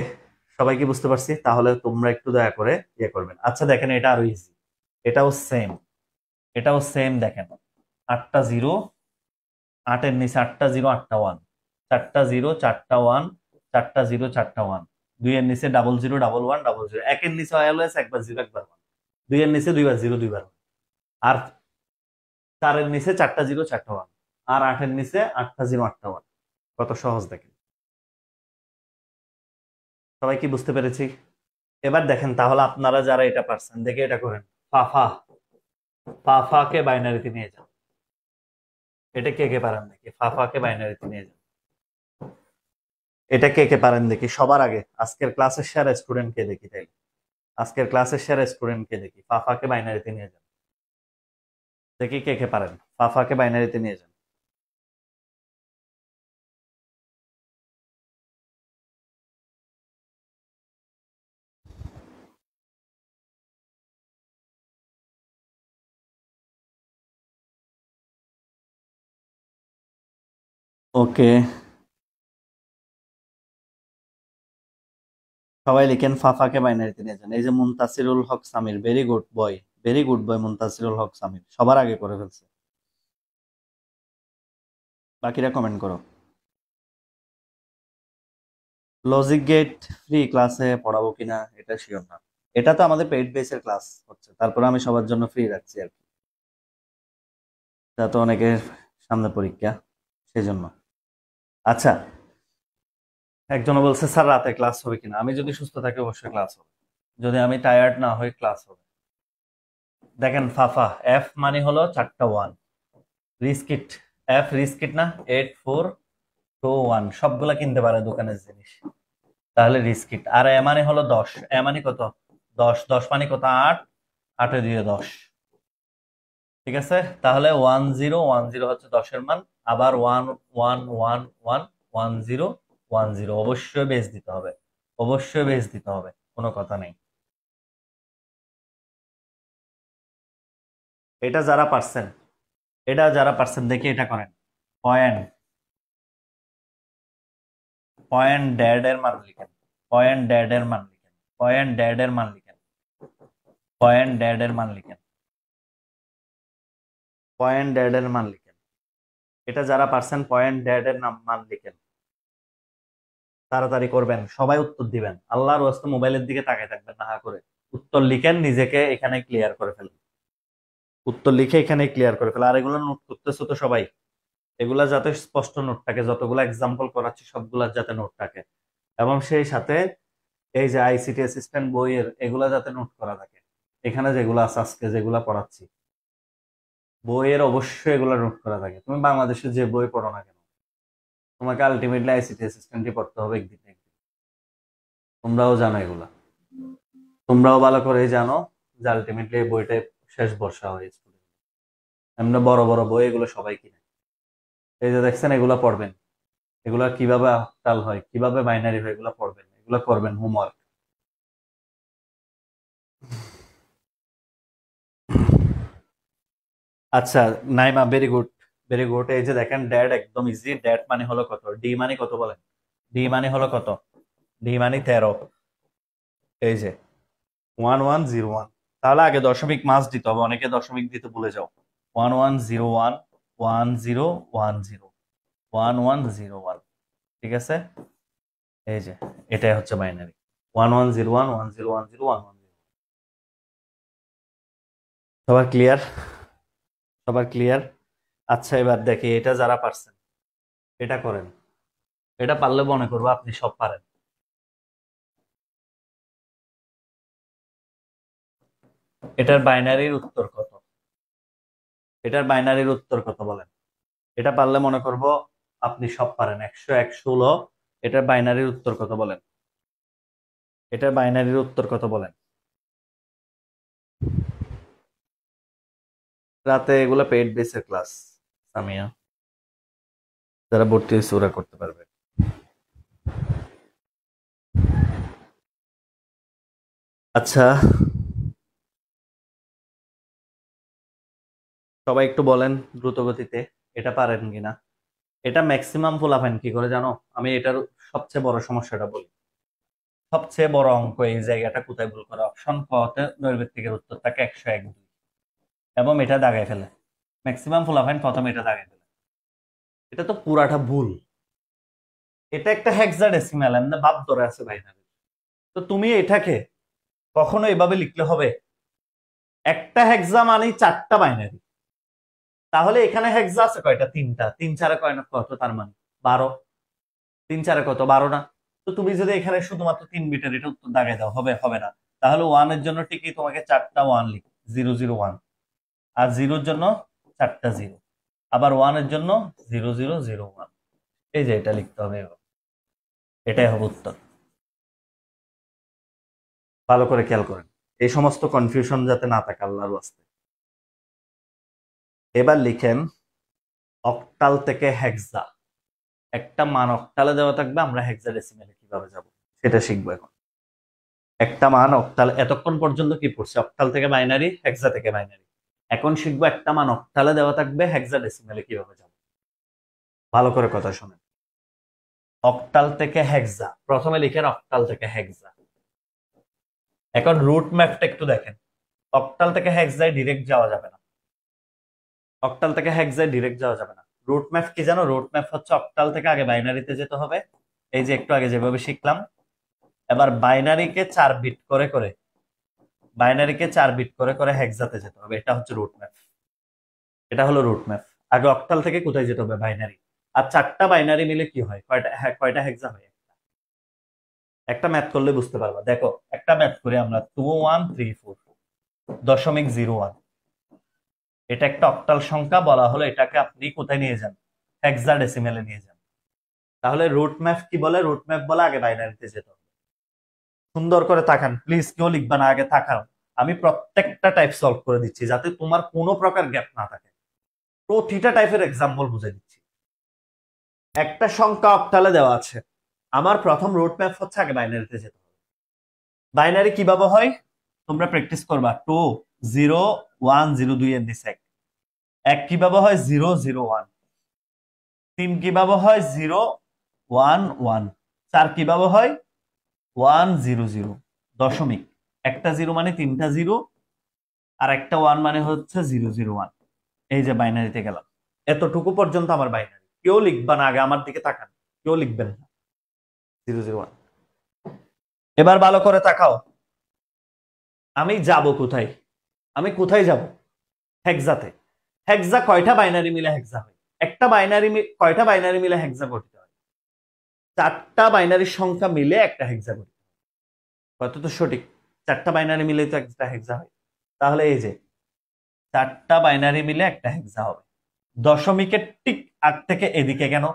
সবাই কি বুঝতে পারছি? তাহলে তোমরা একটু দয়া করে ইয়ে করবেন। আচ্ছা দেখেন, এটা আরো ইজি, এটাও সেম, দেখেন 8টা 0, 8-এর নিচে 8টা 0, 8টা 1, 4টা 0, 4টা 1, 4টা 0, 4টা 1, 2-এর নিচে 00, 11, 00, 1-এর নিচে অলওয়েজ একবার 0 একবার 1, 2-এর নিচে 2বার 0 2বার 1, আর 4-এর নিচে 4টা 0, 4টা 1, আর 8-এর নিচে 8টা 0, 8টা 1। কত সহজ দেখেন। সবাই কি বুঝতে পেরেছি? এবার দেখেন তাহলে আপনারা যারা এটা পারছেন দেখে এটা করেন। ফাফা, ফাফাকে বাইনারিতে নিয়ে যান। এটা কে কে পারেন দেখি, ফাফাকে বাইনারিতে নিয়ে যান। এটা কে কে পারেন দেখি সবার আগে। আজকের ক্লাসের সেরা স্টুডেন্ট কে দেখি তাইলে, আজকের ক্লাসের সেরা স্টুডেন্ট কে দেখি, ফাফাকে বাইনারিতে নিয়ে যান। দেখি কে কে পারেন, ফাফাকে বাইনারিতে নিয়ে যান। ওকে, সবাই লিখেন ফাফাকে বাইনারিতে নিয়ে যান। এই যে Muntasirul Haque Samir, very good boy, very good boy Muntasirul Haque Samir, সবার আগে করে ফেলছে। বাকিরা কমেন্ট করো। লজিক গেট ফ্রি ক্লাসে পড়াবো কিনা এটা শিওর না। এটা তো আমাদের পেইড বেসের ক্লাস হচ্ছে, তারপরে আমি সবার জন্য ফ্রি রাখছি আর কি। তা তো অনেকের সামনে পরীক্ষা, সেজন্য। আচ্ছা, একজন বলছে স্যার রাতে ক্লাস হবে কিনা। আমি যদি সুস্থ থাকি অবশ্যই ক্লাস হবে, যদি আমি টায়ার্ড না হই ক্লাস হবে। দেখেন ফাফা, এফ মানে হলো 4টা 1, রিস্কিট, এফ রিস্কিট না, 8421 সবগুলা কিনতে পারে দোকানের জিনিস, তাহলে রিস্কিট। আর এ মানে হলো 10, এ মানে কত, 10, 10 মানে কত, 8, 8-এ 2 10। ঠিক আছে, তাহলে 1010 হচ্ছে 10-এর মান, আবার 11111010 অবশ্যই বেস দিতে হবে, অবশ্যই বেস দিতে হবে, কোনো কথা নেই। এটা যারা পারছেন, দেখি এটা করেন। পয়েন্ট, ড্যাড এর মান লিখেন, পয়েন্ট ড্যাড এর মান লিখেন, পয়েন্ট ড্যাড এর মান লিখেন, পয়েন্ট ড্যাড এর মান লিখেন, পয়েন্ট ড্যাড এর মান লিখেন। এটা যারা পারছেন পয়েন্ট ড্যাড এর মান লিখেন, তাড়াতাড়ি করবেন, সবাই উত্তর দিবেন। আল্লাহর ওয়াস্তে মোবাইলের দিকে তাকায় থাকবেন না হা করে, উত্তর লিখেন, নিজেকে এখানে ক্লিয়ার করে ফেলেন, উত্তর লিখে এখানে ক্লিয়ার করে ফেলেন। আর এগুলো নোট করতেছো তো সবাই, এগুলা যাতে স্পষ্ট নোট থাকে, যতগুলো এক্সাম্পল করাচ্ছি সবগুলা যাতে নোট থাকে, এবং সেই সাথে এই যে আইসিটি অ্যাসিস্ট্যান্ট বইয়ের এগুলা যাতে নোট করা থাকে, এখানে যেগুলো আছে আজকে যেগুলা পড়াচ্ছি বইয়ের অবশ্যই এগুলো নোট করা থাকে। তুমি বাংলাদেশে যে বই পড়ো না কেন, তোমাকে আলটিমেটলি আইসিটি অ্যাসিস্ট্যান্টই পড়তে হবে একদিন না একদিন। তোমরাও জানো এগুলা, তোমরাও ভালো করে জানো যে আলটিমেটলি এই বইটা শেষ বর্ষা হয়ে স্কুলে। এমনি বড় বড় বই এগুলো সবাই কিনে। এই যে দেখছেন এগুলা পড়বেন, এগুলা কিভাবে অক্টাল হয়, কিভাবে বাইনারি হয়, এগুলা পড়বেন, এগুলা করবেন হোমওয়ার্ক। আচ্ছা, Naima, very good, very good. এই যে দেখেন ড্যাট একদম ইজি। ড্যাট মানে হলো কত, ডি মানে কত বলেন? ডি মানে হলো কত? ডি মানে 13। এই যে 1101। তাহলে আগে দশমিক মাস দিতে হবে, অনেকে দশমিক দিতে ভুলে যাও। 1101, 1010, 1101। ঠিক আছে, এই যে এটাই হচ্ছে বাইনারি। 1101, 1010, 1101। সবার ক্লিয়ার? সবার ক্লিয়ার? আচ্ছা, এবার দেখি এটা যারা পারছেন এটা করেন। এটা পারলে মনে করবো আপনি সব পারেন। এটার বাইনারির উত্তর কত? এটার বাইনারির উত্তর কত বলেন? এটা পারলে মনে করব আপনি সব পারেন। 100, 116। এটার বাইনারির উত্তর কত বলেন? এটার বাইনারির উত্তর কত বলেন? রাতে এগুলো পেইড বেসের ক্লাস, সামিয়া। যারা ভর্তি হয়েছে ওরা করতে পারবে। আচ্ছা, সবাই একটু বলেন দ্রুত গতিতে এটা পারেন কিনা। এটা ম্যাক্সিমাম ফুলাফাইন কি করে জানো? আমি এটার সবচেয়ে বড় সমস্যাটা বলি। সবচেয়ে বড় অঙ্ক এই জায়গাটা কোথায় ভুল করে, অপশন ক তে নৈর্ব্যক্তিকের উত্তর থাকে 101, 2 এবং এটা দাগায় ফেলে। ম্যাক্সিমাম ফুলাফাইন প্রথমে এটা দাগায় ফেলে। এটা তো পুরাটা ভুল। এটা একটা হেক্সাডেসিমাল, এমনি বাপ ধরে আছে ভাই। তো তুমি এটাকে কখনো এভাবে লিখলে হবে? একটা হেক্সা মানেই 4টা বাইনারি। তাহলে এখানে হেক্সা আছে কয়টা? 3টা। 3 4 কয় না কত, তার মানে 12। 3 4 কত, 12 না? তো তুমি যদি এখানে শুধুমাত্র 3 বিটের এটা উত্তর দাগাই দাও, হবে? হবে না। তাহলে ওয়ান এর জন্য ঠিকই তোমাকে 4টা ওয়ান লিখ, 001। আর জিরোর জন্য 4টা জিরো। আবার ওয়ান এর জন্য 0001। এই যে এটা লিখতে হবে এবার। এটাই হবে উত্তর। ভালো করে খেয়াল করেন, এই সমস্ত কনফিউশন যাতে না থাকে আল্লাহর ওয়াস্তে। এবার লিখেন অক্টাল থেকে হেক্সা। একটা মান অক্টালে দেওয়া থাকবে, আমরা হেক্সাডেসিমেলে কিভাবে যাব সেটা শিখবো এখন। একটা মান অক্টাল, এতক্ষণ পর্যন্ত কি পড়ছে? অক্টাল থেকে বাইনারি, হেক্সা থেকে বাইনারি। এখন শিখবো একটা মান অক্টালে দেওয়া থাকবে, হেক্সাডেসিমেলে কিভাবে যাব। ভালো করে কথা শুনেন। অক্টাল থেকে হেক্সা, প্রথমে লিখেন অক্টাল থেকে হেক্সা। এখন রুট ম্যাপটা একটু দেখেন। অক্টাল থেকে হেক্সায় ডিরেক্ট যাওয়া যাবে না। অক্টাল থেকে হেক্সায় ডিরেক্ট যাওয়া যাবে না। রুট ম্যাপ কি জানো? রুট ম্যাপ হচ্ছে অক্টাল থেকে আগে বাইনারিতে যেতে হবে। এই যে একটু আগে যেভাবে শিখলাম। এবার বাইনারিকে 4 বিট করে করে, বাইনারিকে 4 বিট করে করে হেক্সাতে যেতে হবে। এটা হচ্ছে রুট ম্যাপ। এটা হলো রুট ম্যাপ। আগে অক্টাল থেকে কোথায় যেতে হবে? বাইনারি। আর 4টা বাইনারি মিলে কি হয়? কয়টা কয়টা হেক্সা হয়? একটা ম্যাথ করলে বুঝতে পারবা। দেখো একটা ম্যাথ করি আমরা, 2134 .01। এটা একটা অক্টাল সংখ্যা, বলা হলো এটাকে আপনি কোথায় নিয়ে যান? হেক্সাডেসিমেলে নিয়ে যান। তাহলে রুট ম্যাপ কি বলে? রুট ম্যাপ বলে আগে বাইনারিতে যেতে হবে। সুন্দর করে তাকান প্লিজ, কেউ লিখবা না, আগে তাকাও। আমি প্রত্যেকটা টাইপ সলভ করে দিচ্ছি যাতে তোমার কোনো প্রকার গ্যাপ না থাকে। প্রতিটা টাইপের এক্সাম্পল বুঝে দিচ্ছি। একটা সংখ্যা অক্টালে দেওয়া আছে, আমার প্রথম রুট ম্যাপ হচ্ছে আগে বাইনারিতে যেতে হবে। বাইনারি কিভাবে হয় তোমরা প্র্যাকটিস করবা। 2 0 1 0 2 এর দিছে এক কিভাবে হয়? 0 0 1। 3 কিভাবে হয়? 0 1 1। 4 কিভাবে হয়? 1 0 0। দশমিক, একটা জিরো মানে 3টা জিরো, আর একটা ওয়ান মানে হচ্ছে 0 0 1। এই যে বাইনারিতে গেলাম, এতটুকু পর্যন্ত আমার বাইনারি। কেউ লিখবা না, আগে আমার দিকে তাকান, কেউ লিখবেন না। 0 0 1। এবার ভালো করে তাকাও, আমি যাব কোথায়? আমি কোথায় যাব? হেক্সাতে। হেক্সা কয়টা বাইনারি মিলে হেক্সা হয়? একটা বাইনারি কয়টা বাইনারি মিলে হেক্সা গঠিত হয়? 4টা বাইনারির সংখ্যা মিলে একটা হেক্সা গঠিত হয়। কত তো সঠিক? 4টা বাইনারি মিলে তো একটা হেক্সা হয়। তাহলে এই যে চারটা বাইনারি মিলে একটা হেক্সা হবে। দশমিকের ঠিক আগ থেকে এদিকে কেন?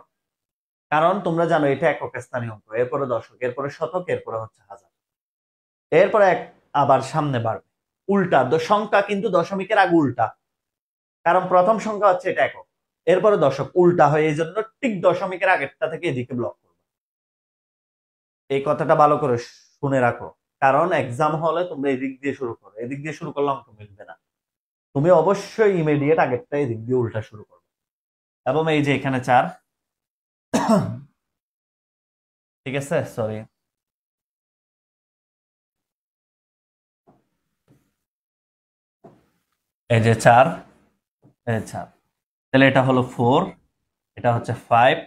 কারণ তোমরা জানো এটা একক স্থানীয় অঙ্ক, এরপরে দশক, এরপরে শতক, এরপরে হচ্ছে হাজার, এরপরে আবার সামনে বাড়বে। উল্টা সংখ্যা কিন্তু দশমিকের আগে উল্টা, কারণ প্রথম সংখ্যা হচ্ছে এটা একক, এরপরে দশক, উল্টা হয়, এই জন্য ঠিক দশমিকের আগেরটা থেকে এদিকে ব্লক করবে। এই কথাটা ভালো করে শুনে রাখো, কারণ এক্সাম হলে তোমরা এদিক দিয়ে শুরু করো, এদিক দিয়ে শুরু করলে অঙ্ক মিলবে না। তুমি অবশ্যই ইমিডিয়েট আগেরটা এদিক দিয়ে উল্টা শুরু করবে। এবং এই যে এখানে 4, ঠিক আছে, সরি, এই যে 4, এই 4, তাহলে এটা হলো 4, এটা হচ্ছে 5,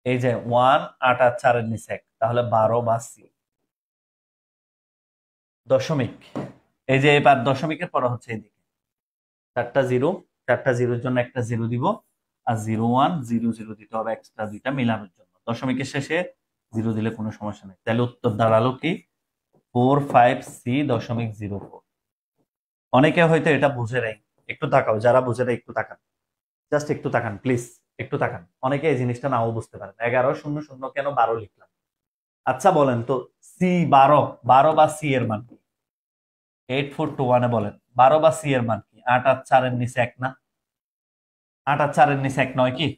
এই যে 1, 8 আর 4 এর নিচে 1, তাহলে 12 বা সি। দশমিক, এই যে এবার দশমিকের পরে হচ্ছে এদিকে 4টা জিরো, 4টা জিরোর জন্য একটা জিরো দিব, আর 0 1 0 0 দিতে হবে এক্সট্রা দুইটা মিলানোর জন্য। দশমিকের শেষে জিরো দিলে কোনো সমস্যা নেই। তাহলে উত্তর দাঁড়ালো কি 45C.04। অনেকে হয়তো এটা বুঝে নেই, একটু তাকাও, যারা বুঝে নেই একটু তাকান, জাস্ট একটু তাকান প্লিজ, একটু তাকান। অনেকে এই জিনিসটা নাও বুঝতে পারেন। 11 0 0 কেন 12 লিখলাম? আচ্ছা বলেন তো, সি 12, 12 বা সি এর মান কি? 8421 বলেন 12 বা সি এর মান কি? 8 আর 4 এর নিচে 1 না? 8 আর 4 এর নিচে 1 নয় কি?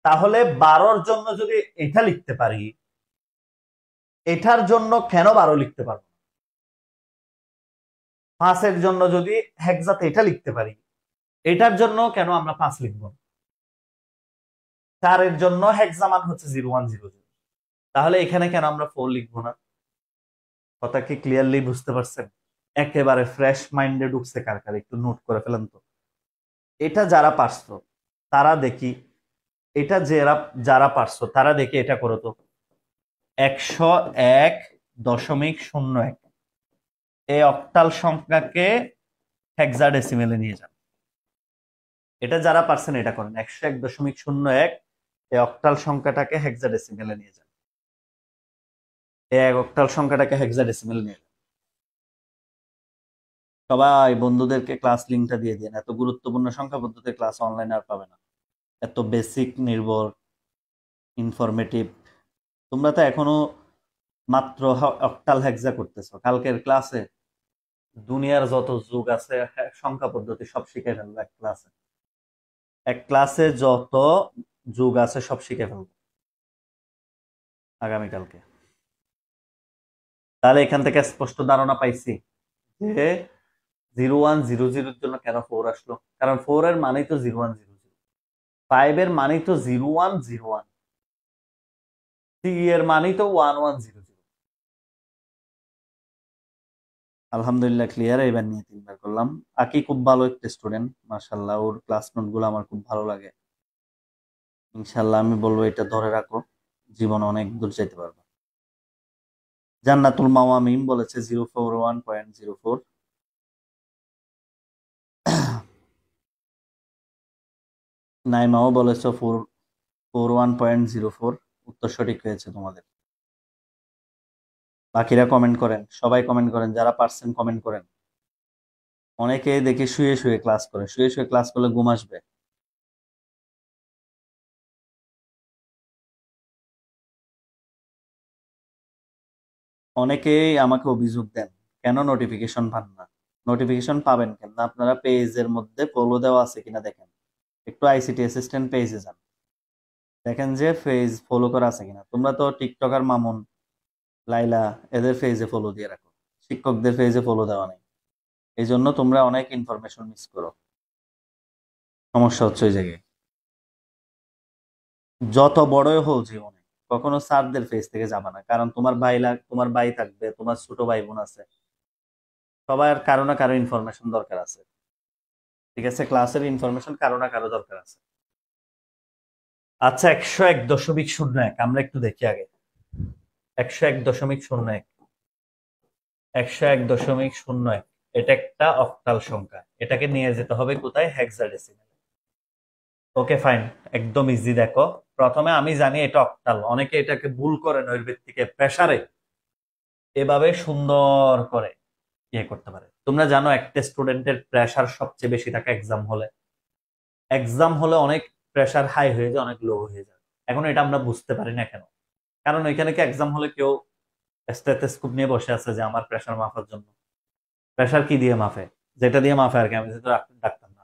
তাহলে 12র জন্য যদি এটা লিখতে পারি, এটার জন্য কেন 12 লিখতে পারবো? 5 এর জন্য যদি হেক্সাতে এটা লিখতে পারি, এটার জন্য কেন আমরা 5 লিখবো? 4 এর জন্য হেক্সামান হচ্ছে 0100, তাহলে এখানে কেন আমরা 4 লিখবো না? কথা কি ক্লিয়ারলি বুঝতে পারছেন? একেবারে ফ্রেশ মাইন্ডে ঢুকছে কার কার, একটু নোট করে ফেলেন তো। এটা যারা পারছো তারা দেখি, এটা যারা পারছো তারা দেখি এটা করো তো। 101.01 এই অক্টাল সংখ্যাকে হেক্সাডেসিমেলে নিয়ে যান। এটা যারা পারছেন এটা করেন। 101.01 এই অক্টাল সংখ্যাটাকে হেক্সাডেসিমেলে নিয়ে যান। এই এক অক্টাল সংখ্যাটাকে হেক্সাডেসিমেলে নিয়ে যান। সবাই বন্ধুদেরকে ক্লাস লিঙ্কটা দিয়ে দিন। এত গুরুত্বপূর্ণ সংখ্যা পদ্ধতির ক্লাস অনলাইনে আর পাবে না, এত বেসিক নির্ভর ইনফরমেটিভ। তোমরা তো এখনো মাত্র অক্টাল হেক্সা করতেছো, কালকের ক্লাসে দুনিয়ার যত যুগ আছে সংখ্যা পদ্ধতি সব শিখে ফেলবো এক ক্লাসে। এক ক্লাসে যত যুগ আছে সব শিখে ফেলবো আগামীকালকে। তাহলে এখান থেকে স্পষ্ট ধারণা পাইছি যে 0100 জন্য কেন 4 আসলো, কারণ 4 এর মানেই তো 0100, 5 এর মানেই তো 0101, 3 এর মানেই তো 1100। আলহামদুলিল্লাহ ক্লিয়ার। এবার নিয়ে 3বার করলাম। আকি খুব ভালো একটা স্টুডেন্ট, মাশাআল্লাহ, ওর ক্লাস নোট গুলো আমার খুব ভালো লাগে। ইনশাল্লাহ আমি বলবো এটা ধরে রাখো, জীবনে অনেক দূর যেতে পারবে। জান্নাতুল মাওয়া মিম বলেছে 041.04। নাইমাও বলেছে 441.04। উত্তর সঠিক হয়েছে তোমাদের। বাকিরা কমেন্ট করেন, সবাই কমেন্ট করেন, যারা পারছেন কমেন্ট করেন। অনেকে দেখে শুয়ে শুয়ে ক্লাস করে, শুয়ে শুয়ে ক্লাস করলে ঘুম আসবে। অনেকেই আমাকে অভিযোগ দেন কেন নোটিফিকেশন পান না। নোটিফিকেশন পাবেন কেন? আপনারা পেজের মধ্যে ফলো দেওয়া আছে কিনা দেখেন, একটু আইসিটি অ্যাসিস্ট্যান্ট পেজে যান, দেখেন যে পেজ ফলো করা আছে কিনা। তোমরা তো টিকটকার মামুন, লাইলা, এদের পেজে ফলো দিয়ে রাখো, শিক্ষকদের পেজে ফলো দেওয়া নেই। এই জন্য তোমরা অনেক ইনফরমেশন মিস করো, সমস্যা হচ্ছে ওই জায়গায়। যত বড়ই হোক জীবনে কখনো স্যারদের পেজ থেকে যাবা না, কারণ তোমার ভাই থাকবে, তোমার ছোট ভাই বোন আছে, সবার কারো না কারো ইনফরমেশন দরকার আছে। ঠিক আছে, ক্লাসের ইনফরমেশন কারো না কারো দরকার আছে। আচ্ছা, 101.01 আমরা একটু দেখি আগে। 101.01, 101.01, এটা একটা অক্টাল সংখ্যা, এটাকে নিয়ে যেতে হবে কোথায়? হেক্সাডেসিমাল। ওকে ফাইন, একদম ইজি। দেখো, প্রথমে আমি জানি এটা অক্টাল, অনেকে এটাকে ভুল করে নৈর্ব্যক্তিকে প্রেসারে এভাবে সুন্দর করে ইয়ে করতে পারে। তোমরা জানো একটা স্টুডেন্টের প্রেসার সবচেয়ে বেশি থাকে এক্সাম হলে অনেক প্রেসার হাই হয়ে যায়, অনেক লো হয়ে যায়। এখন এটা আমরা বুঝতে পারি না কেন? কারণ ওইখানে কি এক্সাম হলে কেউ স্টেথোস্কোপ নিয়ে বসে আছে যে আমার প্রেসার মাপার জন্য? প্রেসার কি দিয়ে মাপে? যেটা দিয়ে মাপে আর কি, আমি যেহেতু ডাক্তার না।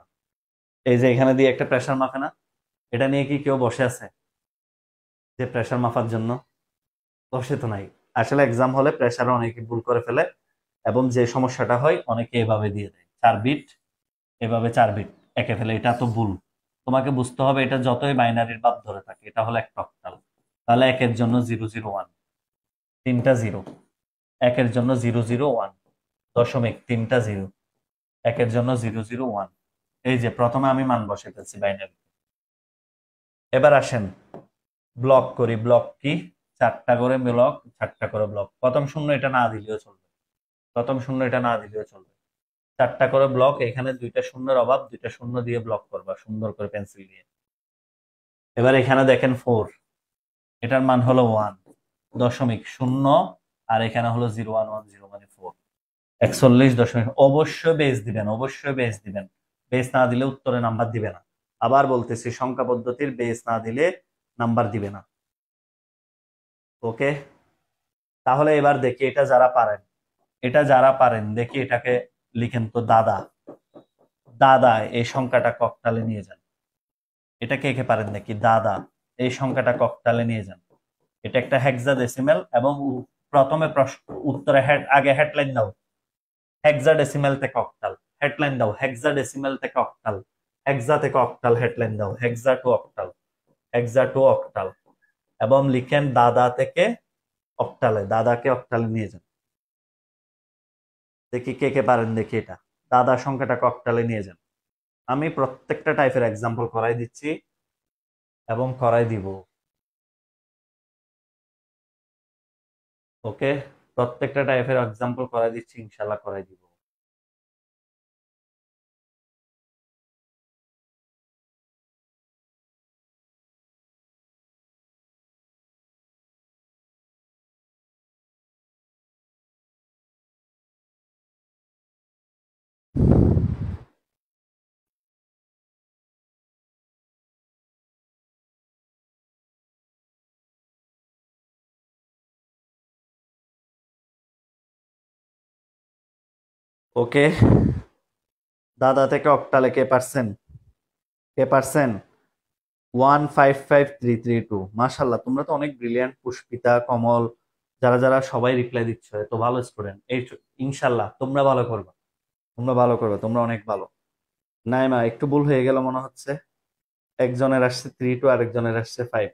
এই যে এখানে দিয়ে একটা প্রেসার মাপে না, এটা নিয়ে কি কেউ বসে আছে যে প্রেসার মাপার জন্য? বসে তো নাই। আসলে এক্সাম হলে প্রেসারে অনেকে ভুল করে ফেলে, এবং যে সমস্যাটা হয় অনেকে এভাবে দিয়ে দেয় 4 বিট, এভাবে 4 বিট একে ফেলে। এটা তো ভুল। তোমাকে বুঝতে হবে এটা যতই বাইনারির বাদ ধরে থাকে, এটা হলো একটা অক্টাল। তাহলে একের জন্য 001, তিনটা জিরো। একের জন্য 001, দশমিক, তিনটা জিরো। একের জন্য 001। এই যে প্রথমে আমি মান বসে ফেলছি বাইনারি। এবার আসেন ব্লক করি। ব্লক কি? 4টা করে ব্লক, 4টা করে ব্লক। প্রথম শূন্য এটা না দিলেও চলবে, প্রথম শূন্য এটা না দিলেও চলবে। 4টা করে ব্লক, এখানে 2টা শূন্যের অভাব, 2টা শূন্য দিয়ে ব্লক করবা সুন্দর করে পেন্সিল দিয়ে। এবার এখানে দেখেন 4, এটার মান হলো 1, দশমিক শূন্য। আর এখানে হলো 0110, মানে 4, 41 দশমিক। অবশ্যই বেস দিবেন, অবশ্যই বেস দিবেন। বেস না দিলে উত্তরে নাম্বার দিবে না। আবার বলতেছি, সংখ্যা পদ্ধতির বেস না দিলে নাম্বার দিবে না। ওকে, তাহলে এবার দেখি এটা যারা পারেন, এটা যারা পারেন দেখি এটাকে লিখেন তো। দাদা, দাদা এই সংখ্যাটা ককটালে নিয়ে যান। এটা কে কে পারেন দেখি? দাদা এই সংখ্যাটা ককটালে নিয়ে যান। এটা একটা হেক্সাডেসিমেল, এবং প্রথমে উত্তরে আগে হেডলাইন দাও, হেক্সাডেসিমেল থেকে অক্টাল। হেডলাইন দাও হেক্সাডেসিমেল থেকে অক্টাল, হেক্সা থেকে অক্টাল। হেডলাইন দাও হেক্সা টু অক্টাল, হেক্সা টু অক্টাল। এবং লিখেন দাদা থেকে অক্টালে, দাদাকে অক্টালে নিয়ে যান। দেখি কে কে পারেন দেখি এটা। দাদা সংখ্যাটাকে অক্টালে নিয়ে যান। আমি প্রত্যেকটা টাইপের এক্সাম্পল করাই দিচ্ছি এবং করাই দিব। ওকে, প্রত্যেকটা টাইপের এক্সাম্পল করাই দিচ্ছি, ইনশাল্লাহ করাই দিব। ওকে, দাদা থেকে অক্টালে কে পারছেন? কে পারছেন? 155,332। মাশাল্লাহ, তোমরা তো অনেক ব্রিলিয়ান্ট। পুষ্পিতা, কমল, যারা যারা সবাই রিপ্লাই দিচ্ছ, এত ভালো স্টুডেন্ট। এই ইনশাল্লাহ তোমরা ভালো করবে, তোমরা ভালো করবে, তোমরা অনেক ভালো। নাইমা একটু ভুল হয়ে গেল মনে হচ্ছে, একজনের আসছে 3-2, আরেকজনের আসছে 5।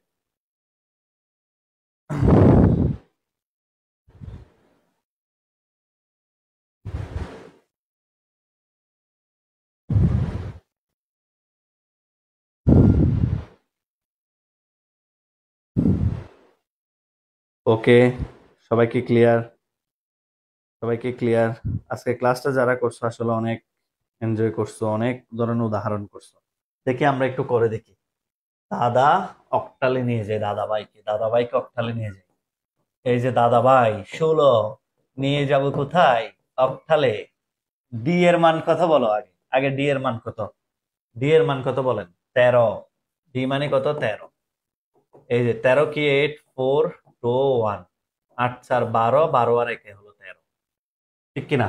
ওকে, সবাইকে ক্লিয়ার? সবাইকে ক্লিয়ার? আজকে ক্লাসটা যারা করছো আসলে অনেক এনজয় করছো, অনেক ধরনের উদাহরণ করছো। দেখি আমরা একটু করে দেখি। দাদা অক্টালে নিয়ে যায় দাদাভাইকে, দাদাভাইকে অক্টালে নিয়ে যায়। এই যে দাদাভাই 16 নিয়ে যাব কোথায়? অক্টালে। ডি এর মান কত বলো? আগে আগে ডি এর মান কত? ডি এর মান কত বলেন? 13। ডি মানে কত? 13। এই যে 13 কি? 8, 4, 2, 1। 8, 4, 12, 12 আর একে হলো 13। ঠিক কিনা?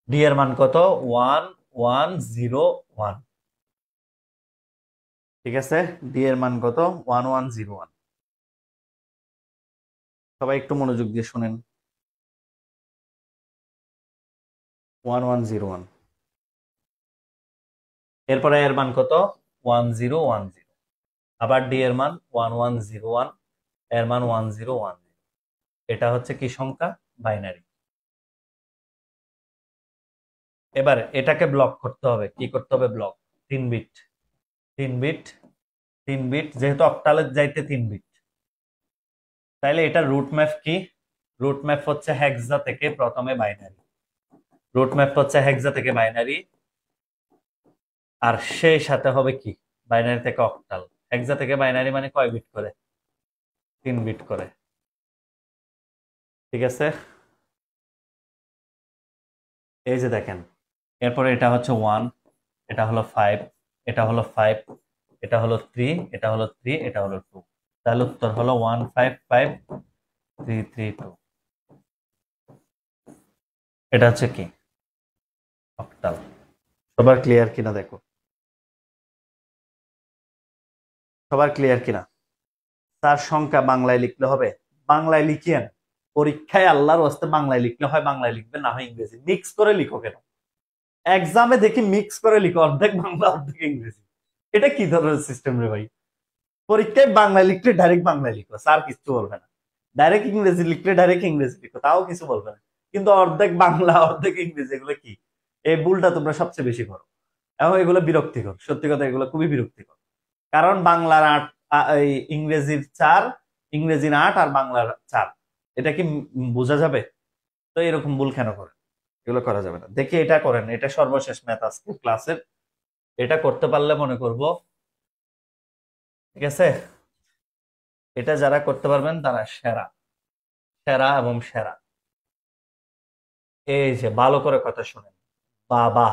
ডি এর মান কত? 1101। ঠিক আছে, ডি এর মান কত? 1101। সবাই একটু মনোযোগ দিয়ে শুনেন। 1101। এরপরে এর মান কত? 1010। আবার ডি এর মান 1101, এর মান 1010। এটা হচ্ছে কি সংখ্যা? বাইনারি। এবার এটাকে ব্লক করতে হবে। কি করতে হবে? ব্লক। 3 বিট, 3 বিট, 3 বিট, যেহেতু অক্টালে যাইতে 3 বিট। তাইলে এটা রুট ম্যাপ কি? রুট ম্যাপ হচ্ছে হেক্সা থেকে প্রথমে বাইনারি। রুট ম্যাপ হচ্ছে হেক্সা থেকে বাইনারি, আর সেই সাথে হবে কি? বাইনারি থেকে অক্টাল। হেক্সা থেকে বাইনারি মানে কয় বিট করে? 3 বিট করে। ঠিক আছে। এই যে দেখেন, এরপরে এটা হচ্ছে 1, এটা হলো 5, এটা হলো 5, এটা হলো 3, এটা হলো 3, এটা হলো 2। তাহলে উত্তর হলো 155,332। এটা হচ্ছে কি? অক্টাল। সবার ক্লিয়ার কিনা দেখো, সবার ক্লিয়ার কিনা? তার সংখ্যা বাংলায় লিখলে হবে, বাংলায় লিখিয়েন। পরীক্ষায় আল্লাহর ওয়াস্তে বাংলায় লিখলে হয় বাংলায় লিখবে, না হয় ইংরেজি। মিক্স করে লিখো কেন? এক্সামে দেখি মিক্স করে লিখো, অর্ধেক বাংলা অর্ধেক ইংরেজি। এটা কি ধরনের সিস্টেম রে ভাই? পরীক্ষায় বাংলায় লিখলে ডাইরেক্ট বাংলায় লিখো, স্যার কিছু বলবে না। ডাইরেক্ট ইংরেজি লিখলে ডাইরেক্ট ইংরেজি লিখো, তাও কিছু বলবে না। কিন্তু অর্ধেক বাংলা অর্ধেক ইংরেজি, এগুলো কি? এই ভুলটা তোমরা সবচেয়ে বেশি করো। এবং এগুলো বিরক্তিকর, সত্যি কথা এগুলো খুবই বিরক্তিকর। কারণ বাংলার 8, এই ইংরেজির 4, ইংরেজির 8 আর বাংলার 4, এটা কি বোঝা যাবে? তো এরকম ভুল কেন করেন? এগুলো করা যাবে না। দেখি এটা করেন, এটা সর্বশেষ ম্যাথ আজকে ক্লাসের। এটা করতে পারলে মনে করব, ঠিক আছে? এটা যারা করতে পারবেন তারা সেরা, সেরা এবং সেরা। এই যে ভালো করে কথা শুনেন, বাবা,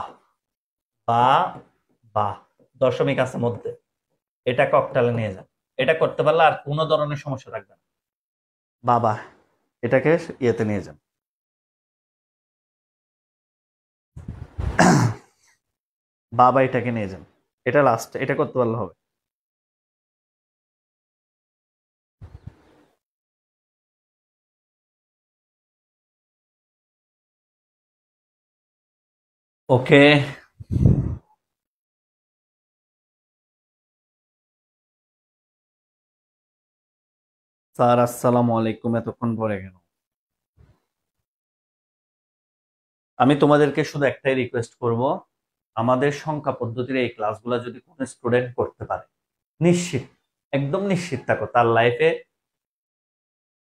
বা, বা, দশমিক আছে মধ্যে, এটাকে অক্টালে নিয়ে যান। এটা করতে পারলে আর কোনো ধরনের সমস্যা থাকবে না। বাবা, এটাকে ইয়েতে নিয়ে যান। বাবা, এটাকে নিয়ে যান। এটা লাস্ট, এটা করতে পারলে হবে। ওকে স্যার, আসসালামু আলাইকুম, এতক্ষণ পরে কেন? আমি তোমাদেরকে শুধু একটাই রিকোয়েস্ট করব, আমাদের সংখ্যা পদ্ধতির এই ক্লাসগুলো যদি কোনো স্টুডেন্ট করতে পারে, নিশ্চিত, একদম নিশ্চিত থাকো তার লাইফে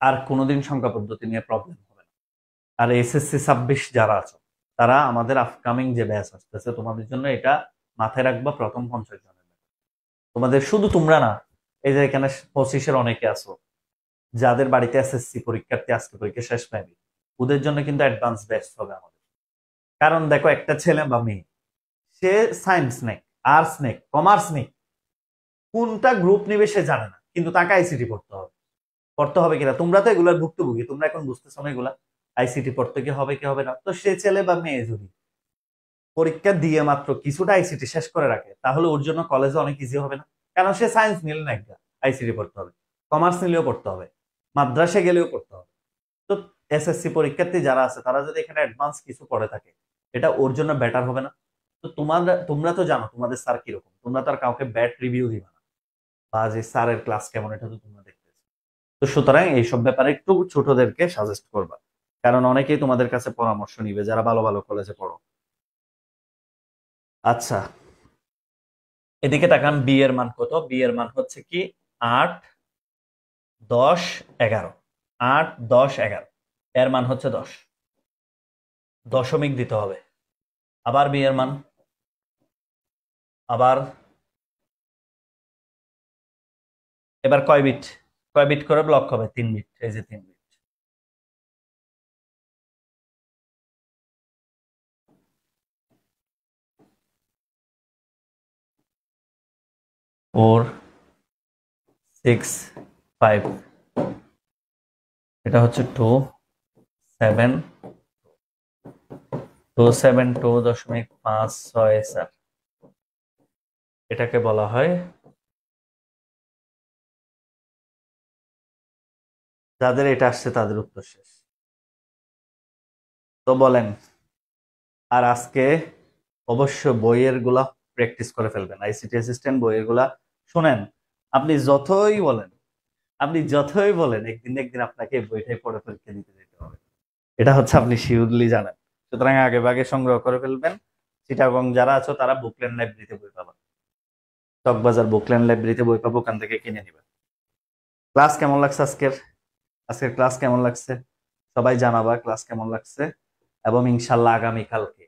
আর কোনোদিন সংখ্যা পদ্ধতি নিয়ে প্রবলেম হবে না। আর এসএসসি 26 যারা আছো, তারা আমাদের আপকামিং যে ব্যাচ আসতেছে, তোমাদের জন্য এটা মাথায় রাখবা, প্রথম 50 জনের ব্যাচ। তোমাদের শুধু তোমরা না, এই যে এখানে 25-এর অনেকে আছো যাদের বাড়িতে এসএসসি পরীক্ষার্থী, আজকে পরীক্ষা শেষ পাইবে, ওদের জন্য কিন্তু অ্যাডভান্স ব্যাচ হবে আমাদের। কারণ দেখো, একটা ছেলে বা মেয়ে, সে সায়েন্স নেই, আর্টস নেই, কমার্স নেই, কোনটা গ্রুপ নিবে সে জানে না, কিন্তু তাকে আইসিটি পড়তে হবে। পড়তে হবে কিনা? তোমরা তো এগুলার ভুক্তভোগী, তোমরা এখন বুঝতেছো না এগুলা। আইসিটি পড়তে কি হবে কি হবে না। তো সে ছেলে বা মেয়ে যদি পরীক্ষা দিয়ে মাত্র কিছুটা আইসিটি শেষ করে রাখে, তাহলে ওর জন্য কলেজে অনেক ইজি হবে না। কারণ সে সায়েন্স নিলে না, একটা আইসিটি পড়তে হবে, কমার্স নিলেও পড়তে হবে, মাদ্রাসা গেলেও পড়তে হবে। তো এসএসসি পরীক্ষার্থী যারা আছে, তারা যদি এখানে অ্যাডভান্স কিছু পড়ে থাকে, এটা ওর জন্য বেটার হবে না? তো তোমরা তো জানো তোমাদের স্যার কিরকম, তোমরা তো আর কাউকে ব্যাড রিভিউ দিবা না, বা যে স্যারের ক্লাস কেমন, এটা তো তোমরা দেখতেছো। তো সুতরাং এইসব ব্যাপারে একটু ছোটদেরকে সাজেস্ট করবা, কারণ অনেকেই তোমাদের কাছে পরামর্শ নিবে যারা ভালো ভালো কলেজে পড়ো। আচ্ছা, এদিকে তাকান, বি এর মান কত? বি এর মান হচ্ছে কি 8, 10, 11। 8, 10, 11, এর মান হচ্ছে 10। দশমিক দিতে হবে। আবার বি এর মান, আবার, এবার কয় বিট, কয় বিট করে ব্লক হবে? 3 বিট। এই যে 3 বিট। 4, 6, 5, এটা হচ্ছে 2, 7, 272.564। এটাকে বলা হয়, যাদের এটা আসছে তাদের উত্তর শেষ। তো বলেন, আর আজকে অবশ্য বইয়ের গুলা প্র্যাকটিস করে ফেলবেন, আইসিটি অ্যাসিস্ট্যান্ট বইয়ের গুলা। শুনেন, আপনি যতই বলেন, আপনি যতই বলেন, একদিন না একদিন আপনাকে এই বইটাই পড়ে পরীক্ষা দিতে যেতে হবে। এটা হচ্ছে আপনি শিওরলি জানেন। সুতরাং আগে ভাগে সংগ্রহ করে ফেলবেন। চিটাগং যারা আছো, তারা বুকল্যান্ড লাইব্রেরিতে বই পাবেন, চকবাজার বুকল্যান্ড লাইব্রেরিতে বই পাবো, ওখান থেকে কিনে নিবেন। ক্লাস কেমন লাগছে আজকের? আজকের ক্লাস কেমন লাগছে সবাই জানাবা, ক্লাস কেমন লাগছে। এবং ইনশাল্লাহ আগামীকালকে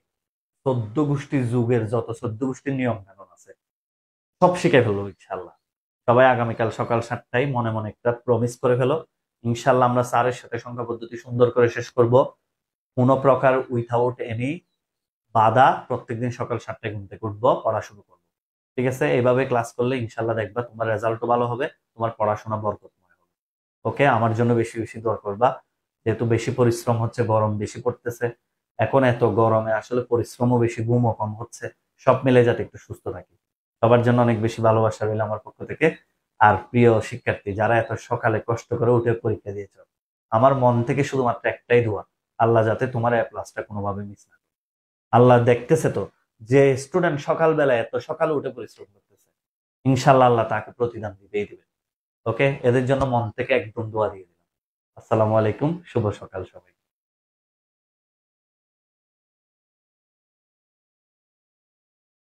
14 গোষ্ঠীর যুগের যত 14 গোষ্ঠীর নিয়ম কানুন আছে, সব শিখে ফেলবো ইনশাল্লাহ। সবাই আগামীকাল সকাল 7টায় মনে মনে একটা প্রমিস করে ফেলো। ইনশাল্লাহ আমরা স্যারের সাথে সংখ্যা পদ্ধতি সুন্দর করে শেষ করব, কোনো প্রকার উইথাউট এনি বাধা প্রত্যেকদিন সকাল 7টায় ঘুম থেকে উঠবো, পড়া শুরু করবো। ঠিক আছে, এইভাবে ক্লাস করলে ইনশাল্লাহ দেখবা তোমার রেজাল্টও ভালো হবে, তোমার পড়াশোনা বরকতময় হবে। ওকে, আমার জন্য বেশি বেশি দোয়া করবা। যেহেতু বেশি পরিশ্রম হচ্ছে, গরম বেশি পড়তেছে, এখন এত গরমে আসলে পরিশ্রমও বেশি, ঘুমও কম হচ্ছে, সব মিলে যাতে একটু সুস্থ থাকি। সবার জন্য অনেক বেশি ভালোবাসা রইল আমার পক্ষ থেকে। আর প্রিয় শিক্ষার্থী যারা এত সকালে কষ্ট করে উঠে পরীক্ষা দিয়েছ, আমার মন থেকে শুধুমাত্র একটাই দোয়া, আল্লাহ যাতে তোমার এ প্লাসটা কোনোভাবে মিস না করে। আল্লাহ দেখতেছে তো, যে স্টুডেন্ট সকালবেলায় এত সকালে উঠে পরিশ্রম করতেছে, ইনশাল্লাহ আল্লাহ তাকে প্রতিদান দিবেই দিবে। ওকে, এদের জন্য মন থেকে একদম দোয়া দিয়ে দিলাম। আসসালামু আলাইকুম, শুভ সকাল সবাই।